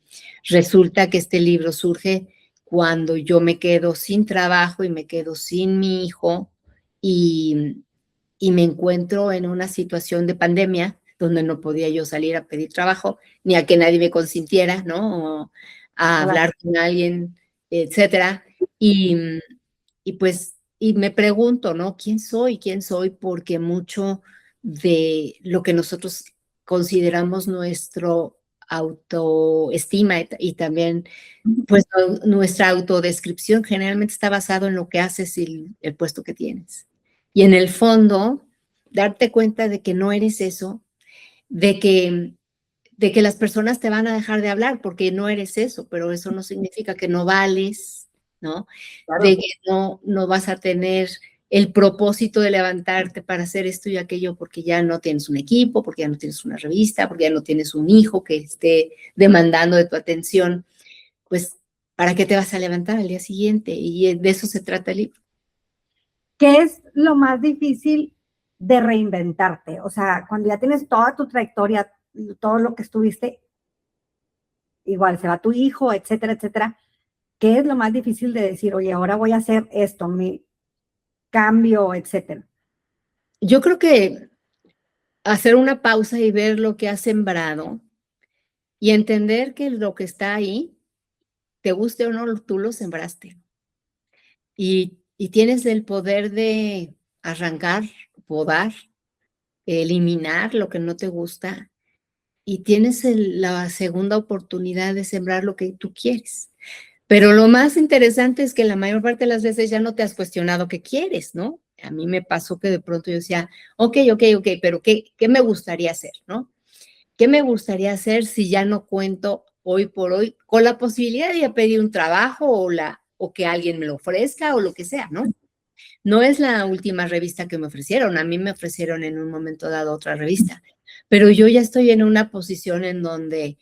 resulta que este libro surge cuando yo me quedo sin trabajo y me quedo sin mi hijo y me encuentro en una situación de pandemia donde no podía yo salir a pedir trabajo, ni a que nadie me consintiera, ¿no? O a hablar con alguien, etcétera. Y pues, y me pregunto, ¿no? ¿Quién soy? ¿Quién soy? Porque mucho de lo que nosotros consideramos nuestro autoestima y también pues nuestra autodescripción generalmente está basado en lo que haces y el puesto que tienes. Y en el fondo, darte cuenta de que no eres eso, de que las personas te van a dejar de hablar porque no eres eso, pero eso no significa que no vales, ¿no? Claro. De que no vas a tener el propósito de levantarte para hacer esto y aquello porque ya no tienes un equipo, porque ya no tienes una revista, porque ya no tienes un hijo que esté demandando de tu atención, pues, ¿para qué te vas a levantar al día siguiente? Y de eso se trata el libro. ¿Qué es lo más difícil de reinventarte? O sea, cuando ya tienes toda tu trayectoria, todo lo que estuviste, igual se va tu hijo, etcétera, etcétera. ¿Qué es lo más difícil de decir, oye, ahora voy a hacer esto, mi cambio, etcétera? Yo creo que hacer una pausa y ver lo que has sembrado y entender que lo que está ahí, te guste o no, tú lo sembraste. Y tienes el poder de arrancar, podar, eliminar lo que no te gusta y tienes la segunda oportunidad de sembrar lo que tú quieres. Pero lo más interesante es que la mayor parte de las veces ya no te has cuestionado qué quieres, ¿no? A mí me pasó que de pronto yo decía, ok, pero ¿qué me gustaría hacer, no? ¿Qué me gustaría hacer si ya no cuento hoy por hoy con la posibilidad de pedir un trabajo o que alguien me lo ofrezca o lo que sea, ¿no? No es la última revista que me ofrecieron, a mí me ofrecieron en un momento dado otra revista, pero yo ya estoy en una posición en donde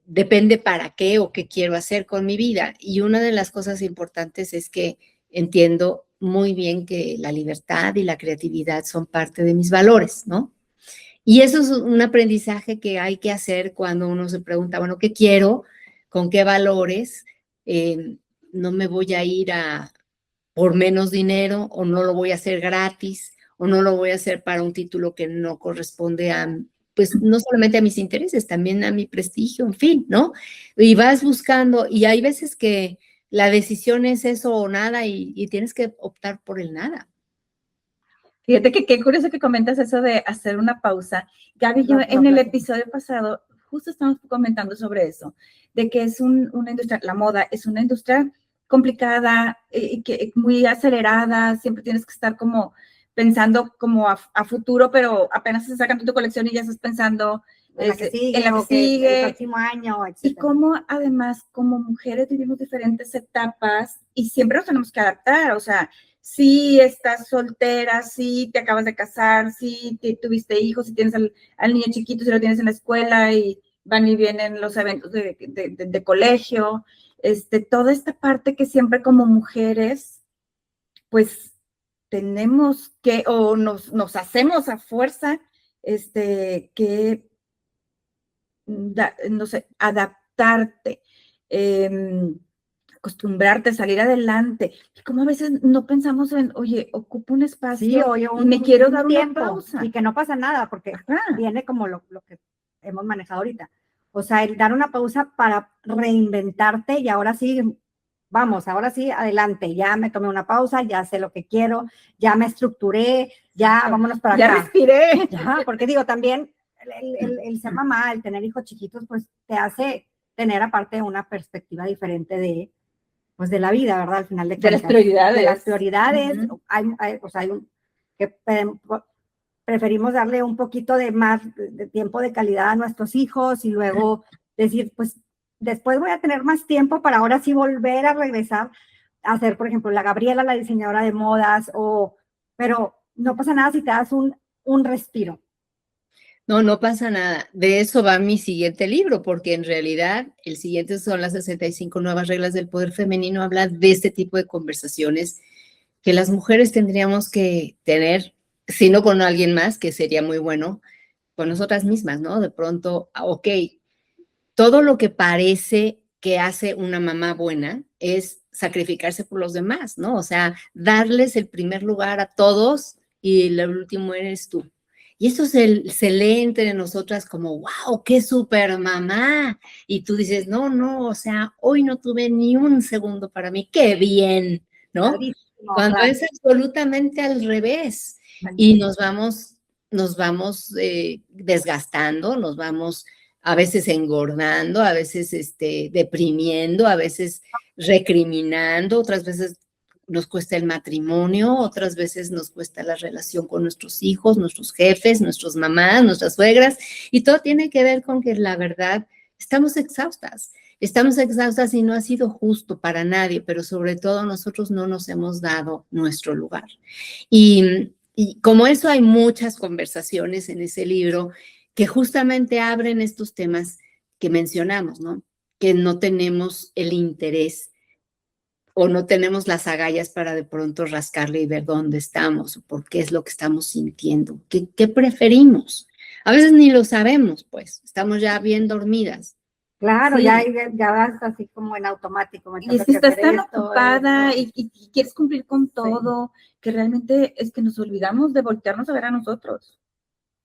depende para qué o qué quiero hacer con mi vida. Y una de las cosas importantes es que entiendo muy bien que la libertad y la creatividad son parte de mis valores, ¿no? Y eso es un aprendizaje que hay que hacer cuando uno se pregunta, bueno, ¿qué quiero? ¿Con qué valores? No me voy a ir por menos dinero o no lo voy a hacer gratis o no lo voy a hacer para un título que no corresponde a, pues no solamente a mis intereses, también a mi prestigio, en fin, ¿no? Y vas buscando y hay veces que la decisión es eso o nada y tienes que optar por el nada. Fíjate que qué curioso que comentas eso de hacer una pausa. Gaby, yo en el episodio pasado justo estamos comentando sobre eso, de que es una industria, la moda es una industria complicada, que muy acelerada, siempre tienes que estar como pensando como a futuro, pero apenas estás sacando tu colección y ya estás pensando en la que sigue, el próximo año, etc. Y cómo además como mujeres vivimos diferentes etapas y siempre nos tenemos que adaptar, o sea, si estás soltera, si te acabas de casar, si tuviste hijos, si tienes al niño chiquito, si lo tienes en la escuela y van y vienen los eventos de colegio, toda esta parte que siempre como mujeres, pues tenemos que, o nos hacemos a fuerza, que, no sé, adaptarte, acostumbrarte a salir adelante. Y como a veces no pensamos en, oye, ocupo un espacio y me quiero dar una pausa. Y que no pasa nada, porque viene como lo que hemos manejado ahorita. O sea, el dar una pausa para reinventarte y ahora sí, vamos, ahora sí, adelante. Ya me tomé una pausa, ya sé lo que quiero, ya me estructuré, ya vámonos para acá. Ya respiré. Ya, porque digo, también el ser mamá, el tener hijos chiquitos, pues te hace tener aparte una perspectiva diferente de, pues de la vida, ¿verdad? Al final de cuentas. De las prioridades. De las prioridades. Que preferimos darle un poquito de más de tiempo de calidad a nuestros hijos y luego decir, pues después voy a tener más tiempo para ahora sí volver a regresar a hacer, por ejemplo, la Gabriela, la diseñadora de modas, pero no pasa nada si te das un respiro. No pasa nada. De eso va mi siguiente libro, porque en realidad el siguiente son las 65 nuevas reglas del poder femenino. Habla de este tipo de conversaciones que las mujeres tendríamos que tener, si no con alguien más, que sería muy bueno, con nosotras mismas, ¿no? De pronto, ok, todo lo que parece que hace una mamá buena es sacrificarse por los demás, ¿no? O sea, darles el primer lugar a todos y el último eres tú. Y eso se lee entre nosotras como, wow, qué súper mamá. Y tú dices, no, o sea, hoy no tuve ni un segundo para mí, qué bien, ¿no? Padrísimo, cuando claro. es absolutamente al revés. Y nos vamos desgastando, nos vamos a veces engordando, a veces deprimiendo, a veces recriminando, otras veces nos cuesta el matrimonio, otras veces nos cuesta la relación con nuestros hijos, nuestros jefes, nuestras mamás, nuestras suegras, y todo tiene que ver con que la verdad estamos exhaustas y no ha sido justo para nadie, pero sobre todo nosotros no nos hemos dado nuestro lugar. Y como eso hay muchas conversaciones en ese libro que justamente abren estos temas que mencionamos, ¿no? Que no tenemos el interés o no tenemos las agallas para de pronto rascarle y ver dónde estamos o por qué es lo que estamos sintiendo, qué preferimos. A veces ni lo sabemos, pues, estamos ya bien dormidas. Claro, Sí. ya vas así como en automático. me Y tengo es que estás hacer tan esto, ocupada esto. y quieres cumplir con todo, que realmente es que nos olvidamos de voltearnos a ver a nosotros.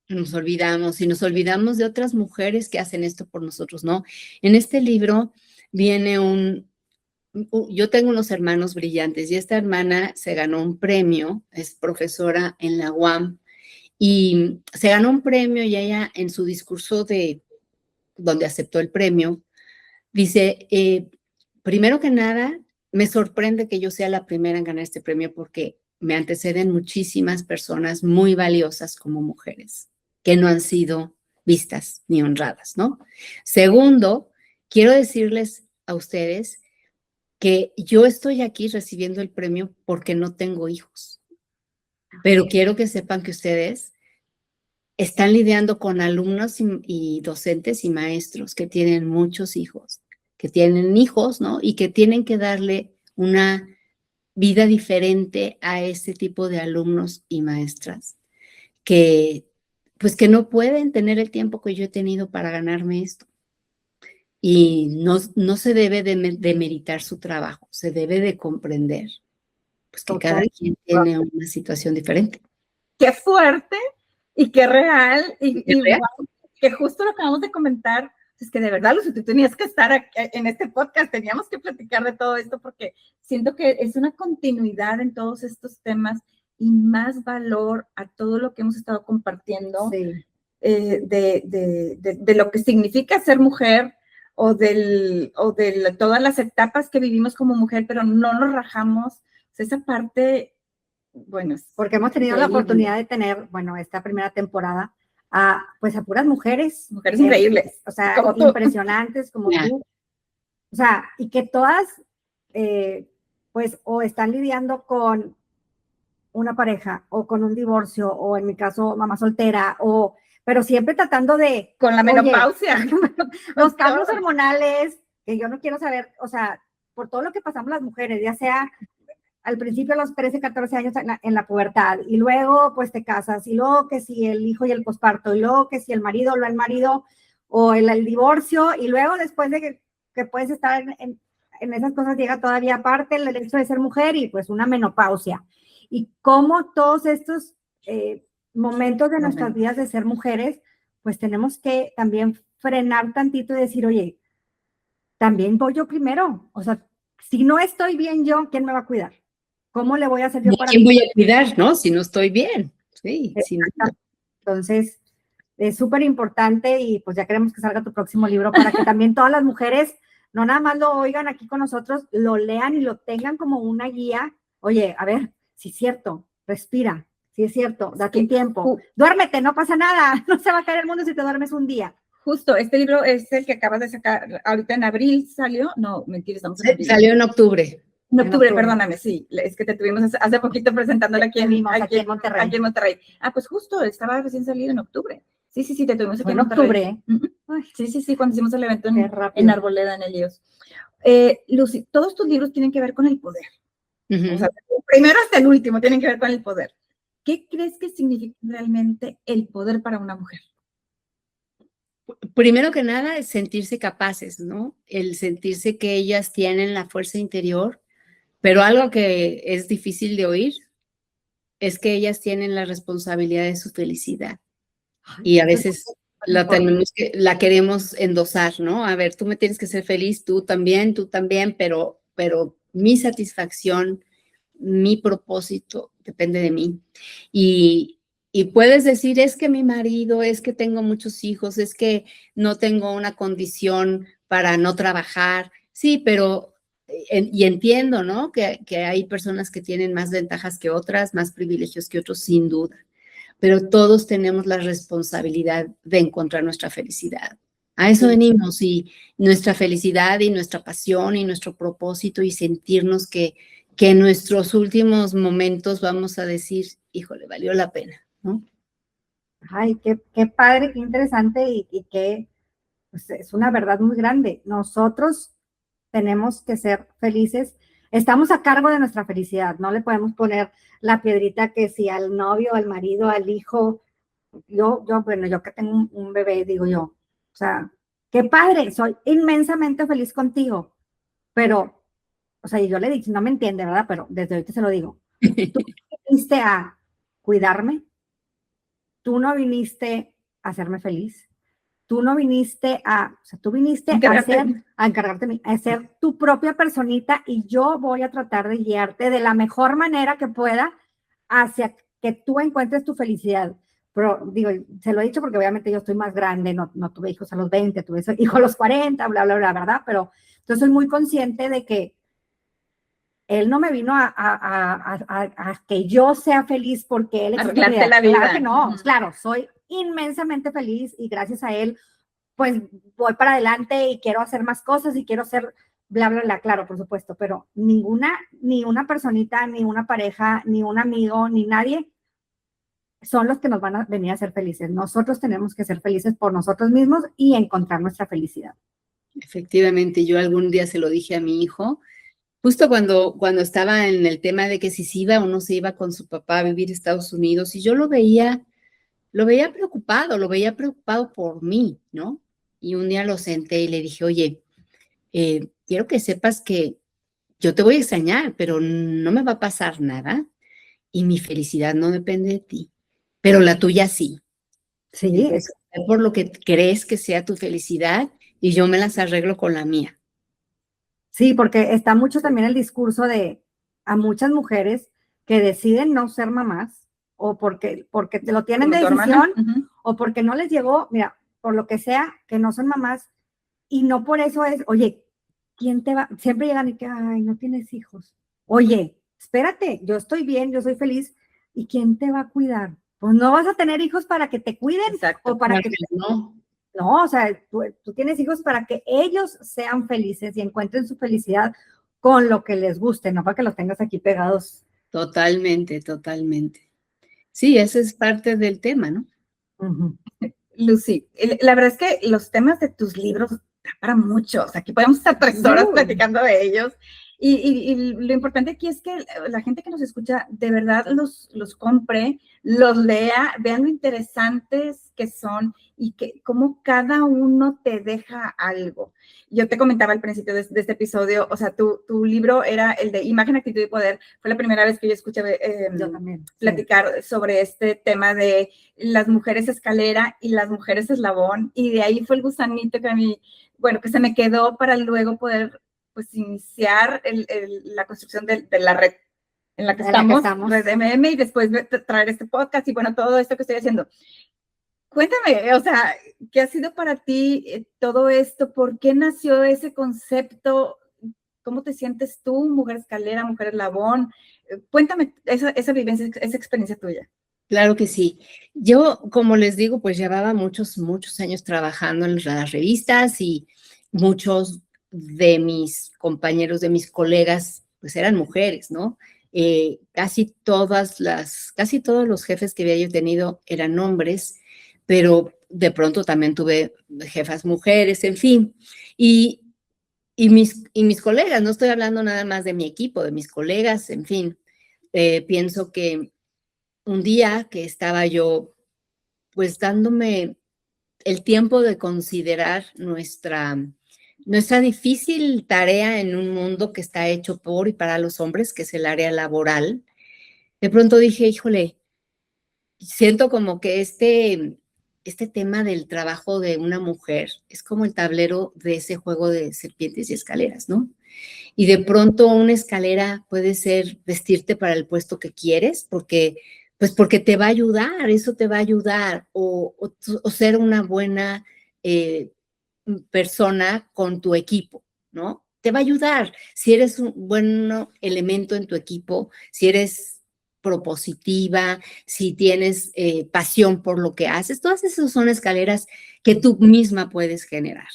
Nos olvidamos y nos olvidamos de otras mujeres que hacen esto por nosotros, ¿no? En este libro viene yo tengo unos hermanos brillantes y esta hermana se ganó un premio, es profesora en la UAM y se ganó un premio y ella en su discurso donde aceptó el premio, dice, primero que nada, me sorprende que yo sea la primera en ganar este premio porque me anteceden muchísimas personas muy valiosas como mujeres que no han sido vistas ni honradas, ¿no? Segundo, quiero decirles a ustedes que yo estoy aquí recibiendo el premio porque no tengo hijos, pero quiero que sepan que ustedes están lidiando con alumnos y docentes y maestros que tienen muchos hijos, que tienen hijos, ¿no? Y que tienen que darle una vida diferente a ese tipo de alumnos y maestras que, pues, que no pueden tener el tiempo que yo he tenido para ganarme esto. Y no se debe de meritar su trabajo, se debe de comprender, pues, que cada Total. quien tiene una situación diferente. Qué fuerte y qué real, y real. wow, que justo lo acabamos de comentar, es que de verdad, Lucy, tú tenías que estar aquí, en este podcast, teníamos que platicar de todo esto, porque siento que es una continuidad en todos estos temas y más valor a todo lo que hemos estado compartiendo, Sí. de lo que significa ser mujer, o de todas las etapas que vivimos como mujer, pero no nos rajamos, o sea, esa parte, bueno, Porque hemos tenido la increíble. oportunidad de tener, bueno, esta primera temporada, pues a puras mujeres. Mujeres increíbles. O sea, como tú. impresionantes como Yeah. tú. O sea, y que todas, pues, o están lidiando con una pareja, o con un divorcio, o en mi caso, mamá soltera, pero siempre tratando de... Con la oye, menopausia. los cambios hormonales, que yo no quiero saber, o sea, por todo lo que pasamos las mujeres, ya sea al principio a los 13, 14 años en la pubertad, y luego pues te casas, y luego que si el hijo y el posparto, y luego que si el marido o el marido, o el divorcio, y luego después de que puedes estar en esas cosas, llega todavía aparte el hecho de ser mujer y pues una menopausia. Y cómo todos estos momentos de nuestras vidas de ser mujeres, pues tenemos que también frenar tantito y decir, oye, también voy yo primero, o sea, si no estoy bien yo, ¿quién me va a cuidar? ¿Cómo le voy a hacer yo para... ¿Quién voy a cuidar, no? Si no estoy bien. Sí, sin duda. Entonces, es súper importante y pues ya queremos que salga tu próximo libro para que también todas las mujeres no nada más lo oigan aquí con nosotros, lo lean y lo tengan como una guía. Oye, a ver, si es cierto, respira, si es cierto, date un tiempo. Duérmete, no pasa nada, no se va a caer el mundo si te duermes un día. Justo, este libro es el que acabas de sacar, ahorita en abril salió, no, mentira, estamos en abril. Salió en octubre. En octubre, perdóname, sí, es que te tuvimos hace poquito presentándolo aquí en Monterrey. Aquí en Monterrey. Ah, pues justo, estaba recién salido en octubre. Sí, te tuvimos aquí en Monterrey. Sí, cuando hicimos el evento en Arboleda, en Elíos. Lucy, todos tus libros tienen que ver con el poder. O sea, primero hasta el último tienen que ver con el poder. ¿Qué crees que significa realmente el poder para una mujer? Primero que nada, es sentirse capaces, ¿no? El sentirse que ellas tienen la fuerza interior, pero algo que es difícil de oír es que ellas tienen la responsabilidad de su felicidad. Y a veces la queremos endosar, ¿no? A ver, tú me tienes que ser feliz, tú también, pero mi satisfacción, mi propósito depende de mí. Y puedes decir, es que mi marido, es que tengo muchos hijos, es que no tengo una condición para no trabajar. Sí, pero y entiendo, ¿no? Que hay personas que tienen más ventajas que otras, más privilegios que otros, sin duda. Pero todos tenemos la responsabilidad de encontrar nuestra felicidad. A eso venimos, y nuestra felicidad y nuestra pasión y nuestro propósito, y sentirnos que en nuestros últimos momentos vamos a decir, híjole, valió la pena, ¿no? Ay, qué padre, qué interesante y qué, pues, es una verdad muy grande. Nosotros tenemos que ser felices. Estamos a cargo de nuestra felicidad. No le podemos poner la piedrita que si al novio, al marido, al hijo. Bueno, yo que tengo un bebé, digo yo, o sea, qué padre, soy inmensamente feliz contigo, pero, o sea, yo le dije, no me entiende, ¿verdad? Pero desde ahorita se lo digo. Tú viniste a cuidarme, tú no viniste a hacerme feliz, tú no viniste o sea, tú viniste a encargarte de mí, a ser tu propia personita, y yo voy a tratar de guiarte de la mejor manera que pueda hacia que tú encuentres tu felicidad. Pero digo, se lo he dicho porque obviamente yo estoy más grande, no tuve hijos a los 20, tuve hijos a los 40, bla, bla, bla, ¿verdad? Pero yo soy muy consciente de que él no me vino a que yo sea feliz porque él arreglarte la vida. Claro que no, claro, soy inmensamente feliz y gracias a él, pues voy para adelante y quiero hacer más cosas y quiero ser bla, bla, bla, claro, por supuesto, pero ni una personita, ni una pareja, ni un amigo, ni nadie son los que nos van a venir a ser felices. Nosotros tenemos que ser felices por nosotros mismos y encontrar nuestra felicidad. Efectivamente, yo algún día se lo dije a mi hijo, justo cuando estaba en el tema de que si se iba o no se iba con su papá a vivir a Estados Unidos, y yo lo veía preocupado por mí, ¿no? Y un día lo senté y le dije, oye, quiero que sepas que yo te voy a extrañar, pero no me va a pasar nada, y mi felicidad no depende de ti, pero la tuya sí. Sí, Es por lo que crees que sea tu felicidad, y yo me las arreglo con la mía. sí, porque está mucho también el discurso de a muchas mujeres que deciden no ser mamás o porque te lo tienen de decisión o porque no les llegó, mira, por lo que sea, que no son mamás y no por eso es, oye, ¿quién te va? Siempre llegan y que, ay, no tienes hijos. Oye, espérate, yo estoy bien, yo soy feliz, ¿y quién te va a cuidar? Pues no vas a tener hijos para que te cuiden. Exacto. O para que no. No, o sea, tú tienes hijos para que ellos sean felices y encuentren su felicidad con lo que les guste, no para que los tengas aquí pegados. Totalmente, totalmente. Sí, eso es parte del tema, ¿no? Lucy, la verdad es que los temas de tus libros dan para muchos. Aquí podemos estar 3 horas platicando de ellos. Y lo importante aquí es que la gente que nos escucha de verdad los compre, los lea, vean lo interesantes que son y que cómo cada uno te deja algo. Yo te comentaba al principio de este episodio, o sea, tu libro era el de Imagen, Actitud y Poder. Fue la primera vez que yo escuché yo también, platicar sobre este tema de las mujeres escalera y las mujeres eslabón. Y de ahí fue el gusanito que a mí, bueno, que se me quedó para luego poder pues iniciar la construcción de la red en la que estamos, Red MM, y después traer este podcast y bueno, todo esto que estoy haciendo. Cuéntame, o sea, ¿qué ha sido para ti todo esto? ¿Por qué nació ese concepto? ¿Cómo te sientes tú, mujer escalera, mujer eslabón? Cuéntame esa vivencia, esa experiencia tuya. Claro que sí. Yo, como les digo, pues llevaba muchos años trabajando en las revistas, y muchos de mis compañeros, de mis colegas, pues eran mujeres, ¿no? Casi todos los jefes que había yo tenido eran hombres, pero de pronto también tuve jefas mujeres, en fin. Y mis colegas, no estoy hablando nada más de mi equipo, de mis colegas, en fin. Pienso que un día que estaba yo, pues dándome el tiempo de considerar nuestra difícil tarea en un mundo que está hecho por y para los hombres, que es el área laboral, de pronto dije, híjole, siento como que este tema del trabajo de una mujer es como el tablero de ese juego de serpientes y escaleras, ¿no? Y de pronto una escalera puede ser vestirte para el puesto que quieres, porque te va a ayudar, eso te va a ayudar, o ser una buena persona con tu equipo, ¿no? te va a ayudar. Si eres un buen elemento en tu equipo, si eres propositiva, si tienes pasión por lo que haces, todas esas son escaleras que tú misma puedes generar.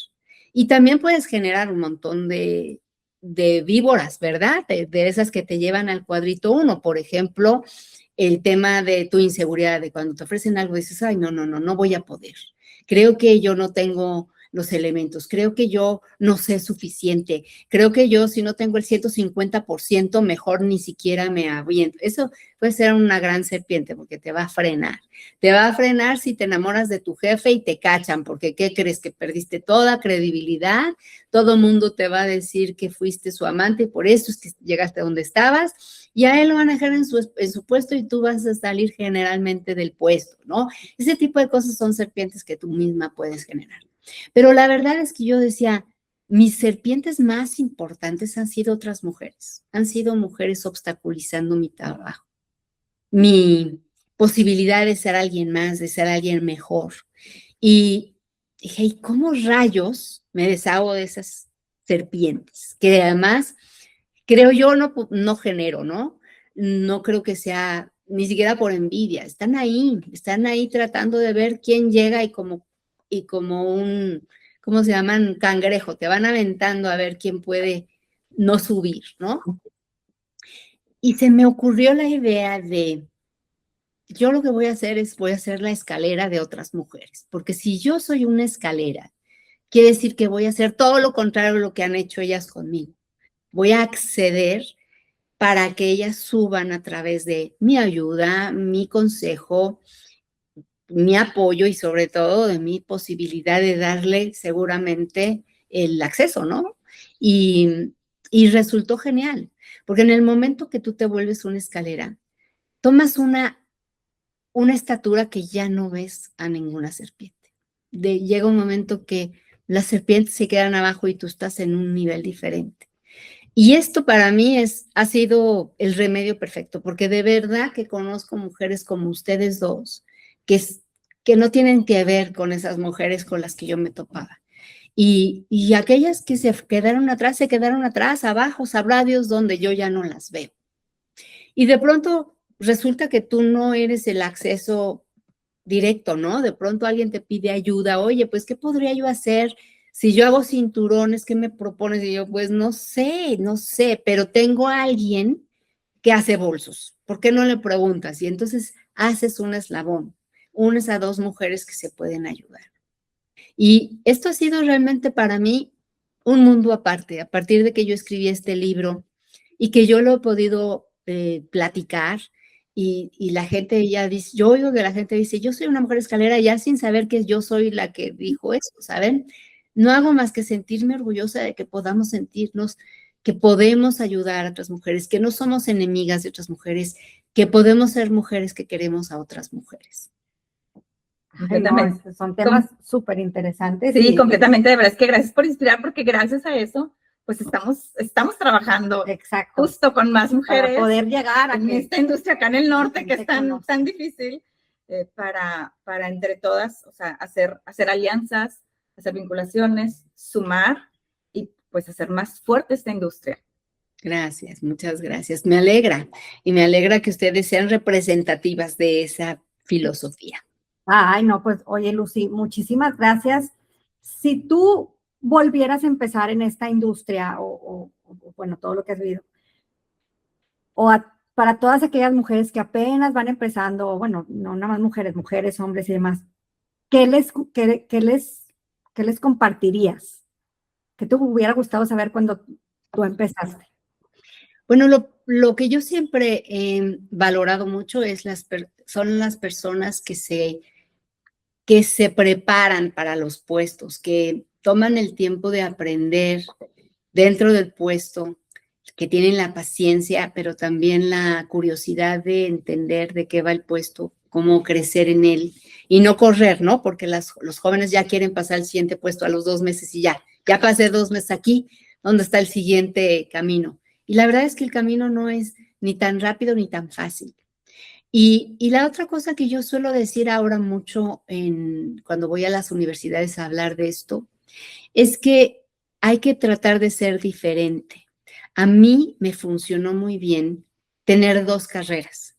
Y también puedes generar un montón de víboras, ¿verdad? De esas que te llevan al cuadrito 1, por ejemplo, el tema de tu inseguridad, de cuando te ofrecen algo, dices, ay, no voy a poder. Creo que yo no tengo los elementos, creo que yo no sé suficiente, creo que yo si no tengo el 150%, mejor ni siquiera me aviento. Eso puede ser una gran serpiente porque te va a frenar. Te va a frenar si te enamoras de tu jefe y te cachan, porque ¿qué crees? Que perdiste toda credibilidad, todo el mundo te va a decir que fuiste su amante y por eso es que llegaste a donde estabas. Y a él lo van a dejar en su puesto y tú vas a salir generalmente del puesto, ¿no? Ese tipo de cosas son serpientes que tú misma puedes generar. Pero la verdad es que yo decía, mis serpientes más importantes han sido otras mujeres, han sido mujeres obstaculizando mi trabajo, mi posibilidad de ser alguien más, de ser alguien mejor. Y dije, ¿y cómo rayos me deshago de esas serpientes? Que además, creo yo, no genero, ¿no? No creo que sea ni siquiera por envidia. Están ahí tratando de ver quién llega y como un, ¿cómo se llaman? Cangrejo. Te van aventando a ver quién puede no subir, ¿no? Y se me ocurrió la idea de, yo lo que voy a hacer es, voy a hacer la escalera de otras mujeres. Porque si yo soy una escalera, quiere decir que voy a hacer todo lo contrario de lo que han hecho ellas conmigo. Voy a acceder para que ellas suban a través de mi ayuda, mi consejo, mi apoyo y sobre todo de mi posibilidad de darle seguramente el acceso, ¿no? Y resultó genial, porque en el momento que tú te vuelves una escalera, tomas una estatura que ya no ves a ninguna serpiente. Llega un momento que las serpientes se quedan abajo y tú estás en un nivel diferente. Y esto para mí ha sido el remedio perfecto, porque de verdad que conozco mujeres como ustedes dos, que no tienen que ver con esas mujeres con las que yo me topaba. Y aquellas que se quedaron atrás, abajo, sabrá Dios dónde yo ya no las veo. Y de pronto resulta que tú no eres el acceso directo, ¿no? De pronto alguien te pide ayuda, oye, pues, ¿qué podría yo hacer? Si yo hago cinturones, ¿qué me propones? Y yo, pues, no sé, pero tengo a alguien que hace bolsos. ¿Por qué no le preguntas? Y entonces haces un eslabón, unes a dos mujeres que se pueden ayudar. Y esto ha sido realmente para mí un mundo aparte, a partir de que yo escribí este libro y que yo lo he podido platicar y la gente ya dice, yo oigo que la gente dice, yo soy una mujer escalera ya sin saber que yo soy la que dijo eso, ¿saben? No hago más que sentirme orgullosa de que podamos sentirnos, que podemos ayudar a otras mujeres, que no somos enemigas de otras mujeres, que podemos ser mujeres que queremos a otras mujeres. Completamente. Son temas súper interesantes. Sí, completamente. De verdad es que gracias por inspirar, porque gracias a eso, pues estamos trabajando exacto, justo con más mujeres. Para poder llegar a en esta industria acá en el norte, que es tan difícil, para entre todas, o sea, hacer alianzas, hacer vinculaciones, sumar y pues hacer más fuerte esta industria. Gracias, muchas gracias. Me alegra y me alegra que ustedes sean representativas de esa filosofía. Ay, no, pues, oye, Lucy, muchísimas gracias. Si tú volvieras a empezar en esta industria o bueno, todo lo que has vivido, para todas aquellas mujeres que apenas van empezando, o bueno, no nada más mujeres, hombres y demás, ¿qué les compartirías? ¿Qué te hubiera gustado saber cuando tú empezaste? Bueno, lo que yo siempre he valorado mucho son las personas que se preparan para los puestos, que toman el tiempo de aprender dentro del puesto, que tienen la paciencia, pero también la curiosidad de entender de qué va el puesto, cómo crecer en él y no correr, ¿no? Porque los jóvenes ya quieren pasar al siguiente puesto a los 2 meses y ya pasé 2 meses aquí, ¿dónde está el siguiente camino? Y la verdad es que el camino no es ni tan rápido ni tan fácil. Y la otra cosa que yo suelo decir ahora mucho cuando voy a las universidades a hablar de esto, es que hay que tratar de ser diferente. A mí me funcionó muy bien tener 2 carreras.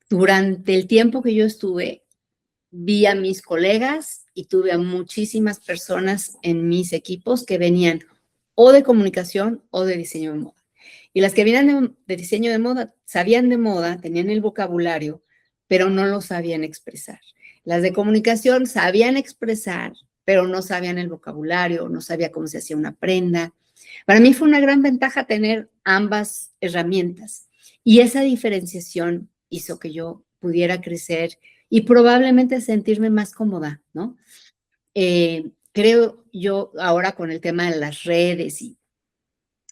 Durante el tiempo que yo estuve, vi a mis colegas y tuve a muchísimas personas en mis equipos que venían o de comunicación o de diseño de moda. Y las que venían de diseño de moda, sabían de moda, tenían el vocabulario, pero no lo sabían expresar. Las de comunicación sabían expresar, pero no sabían el vocabulario, no sabía cómo se hacía una prenda. Para mí fue una gran ventaja tener ambas herramientas. Y esa diferenciación hizo que yo pudiera crecer y probablemente sentirme más cómoda, ¿no? Creo yo ahora con el tema de las redes y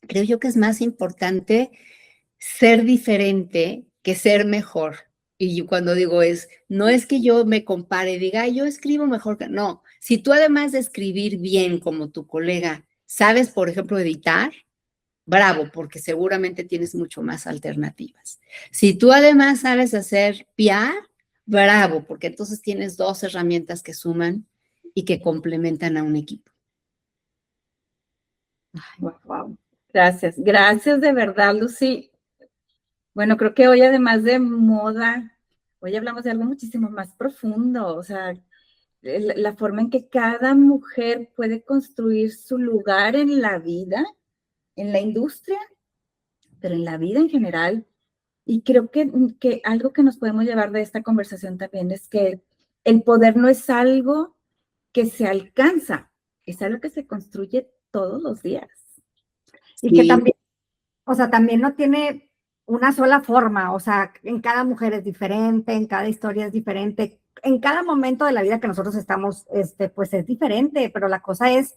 creo yo que es más importante ser diferente que ser mejor. Y yo cuando digo no es que yo me compare y diga, yo escribo mejor que, no. Si tú además de escribir bien como tu colega, sabes, por ejemplo, editar, bravo, porque seguramente tienes mucho más alternativas. Si tú además sabes hacer PR, bravo, porque entonces tienes 2 herramientas que suman y que complementan a un equipo. Wow. Gracias. Gracias de verdad, Lucy. Bueno, creo que hoy además de moda, hoy hablamos de algo muchísimo más profundo, o sea, la forma en que cada mujer puede construir su lugar en la vida, en la industria, pero en la vida en general. Y creo que algo que nos podemos llevar de esta conversación también es que el poder no es algo que se alcanza, es algo que se construye todos los días. Y que también, o sea, también no tiene una sola forma, o sea, en cada mujer es diferente, en cada historia es diferente, en cada momento de la vida que nosotros estamos, pues es diferente, pero la cosa es,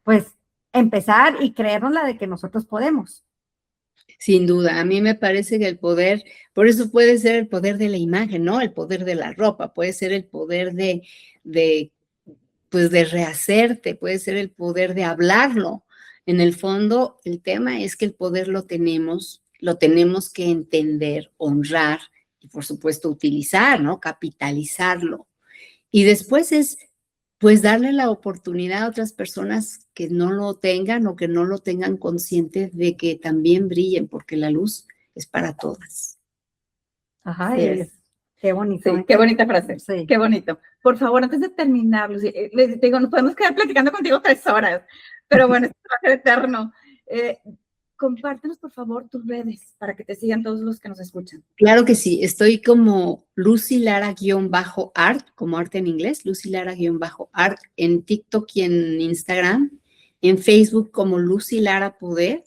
pues, empezar y creérnosla de que nosotros podemos. Sin duda, a mí me parece que el poder, por eso puede ser el poder de la imagen, ¿no? El poder de la ropa, puede ser el poder pues de rehacerte, puede ser el poder de hablarlo. En el fondo, el tema es que el poder lo tenemos que entender, honrar y, por supuesto, utilizar, ¿no? Capitalizarlo. Y después es, pues, darle la oportunidad a otras personas que no lo tengan o que no lo tengan consciente de que también brillen, porque la luz es para todas. Ajá, Sí. Qué bonito. Sí, qué bonita frase. Sí. Qué bonito. Por favor, antes de terminar, Lucy, les digo, nos podemos quedar platicando contigo 3 horas, pero bueno, esto va a ser eterno. Compártenos, por favor, tus redes para que te sigan todos los que nos escuchan. Claro que sí, estoy como Lucy Lara-art, como arte en inglés, Lucy Lara-art en TikTok y en Instagram, en Facebook como Lucy Lara Poder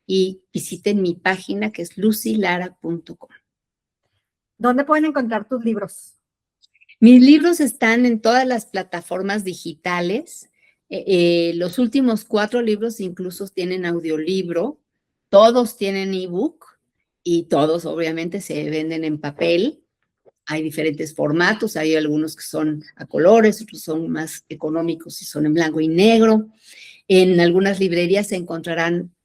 y visiten mi página que es lucylara.com. ¿Dónde pueden encontrar tus libros? Mis libros están en todas las plataformas digitales. Los últimos 4 libros incluso tienen audiolibro, todos tienen ebook y todos obviamente se venden en papel. Hay diferentes formatos, hay algunos que son a colores, otros son más económicos y son en blanco y negro. En algunas librerías se encontrarán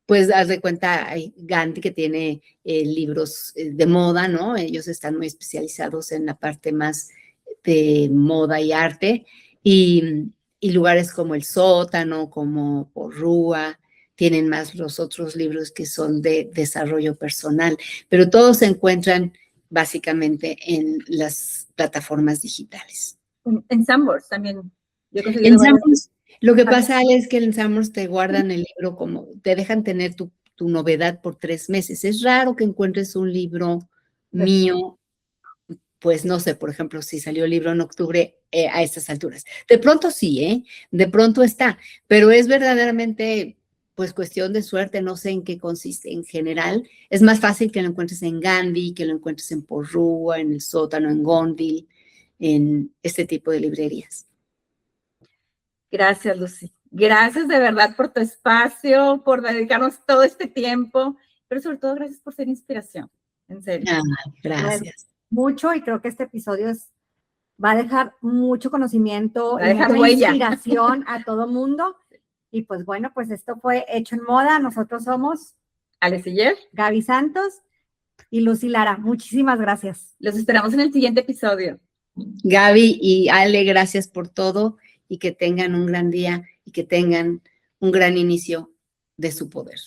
pues haz de cuenta, hay Gandhi que tiene libros de moda, ¿no? Ellos están muy especializados en la parte más de moda y arte y lugares como El Sótano, como Porrúa, tienen más los otros libros que son de desarrollo personal, pero todos se encuentran básicamente en las plataformas digitales. En Sanborns también. En Sanborns, lo que pasa es que en Sanborns te guardan el libro como, te dejan tener tu novedad por 3 meses. Es raro que encuentres un libro mío, pues no sé, por ejemplo, si salió el libro en octubre a estas alturas. De pronto sí, de pronto está, pero es verdaderamente pues cuestión de suerte, no sé en qué consiste en general. Es más fácil que lo encuentres en Gandhi, que lo encuentres en Porrúa, en El Sótano, en Gonville, en este tipo de librerías. Gracias, Lucy. Gracias de verdad por tu espacio, por dedicarnos todo este tiempo, pero sobre todo gracias por ser inspiración, en serio. Gracias. Mucho, y creo que este episodio va a dejar mucho conocimiento y mucha inspiración a todo mundo. Y pues bueno, pues esto fue Hecho en Moda. Nosotros somos Ale Siller, Gaby Santos y Lucy Lara. Muchísimas gracias. Los esperamos en el siguiente episodio. Gaby y Ale, gracias por todo y que tengan un gran día y que tengan un gran inicio de su poder.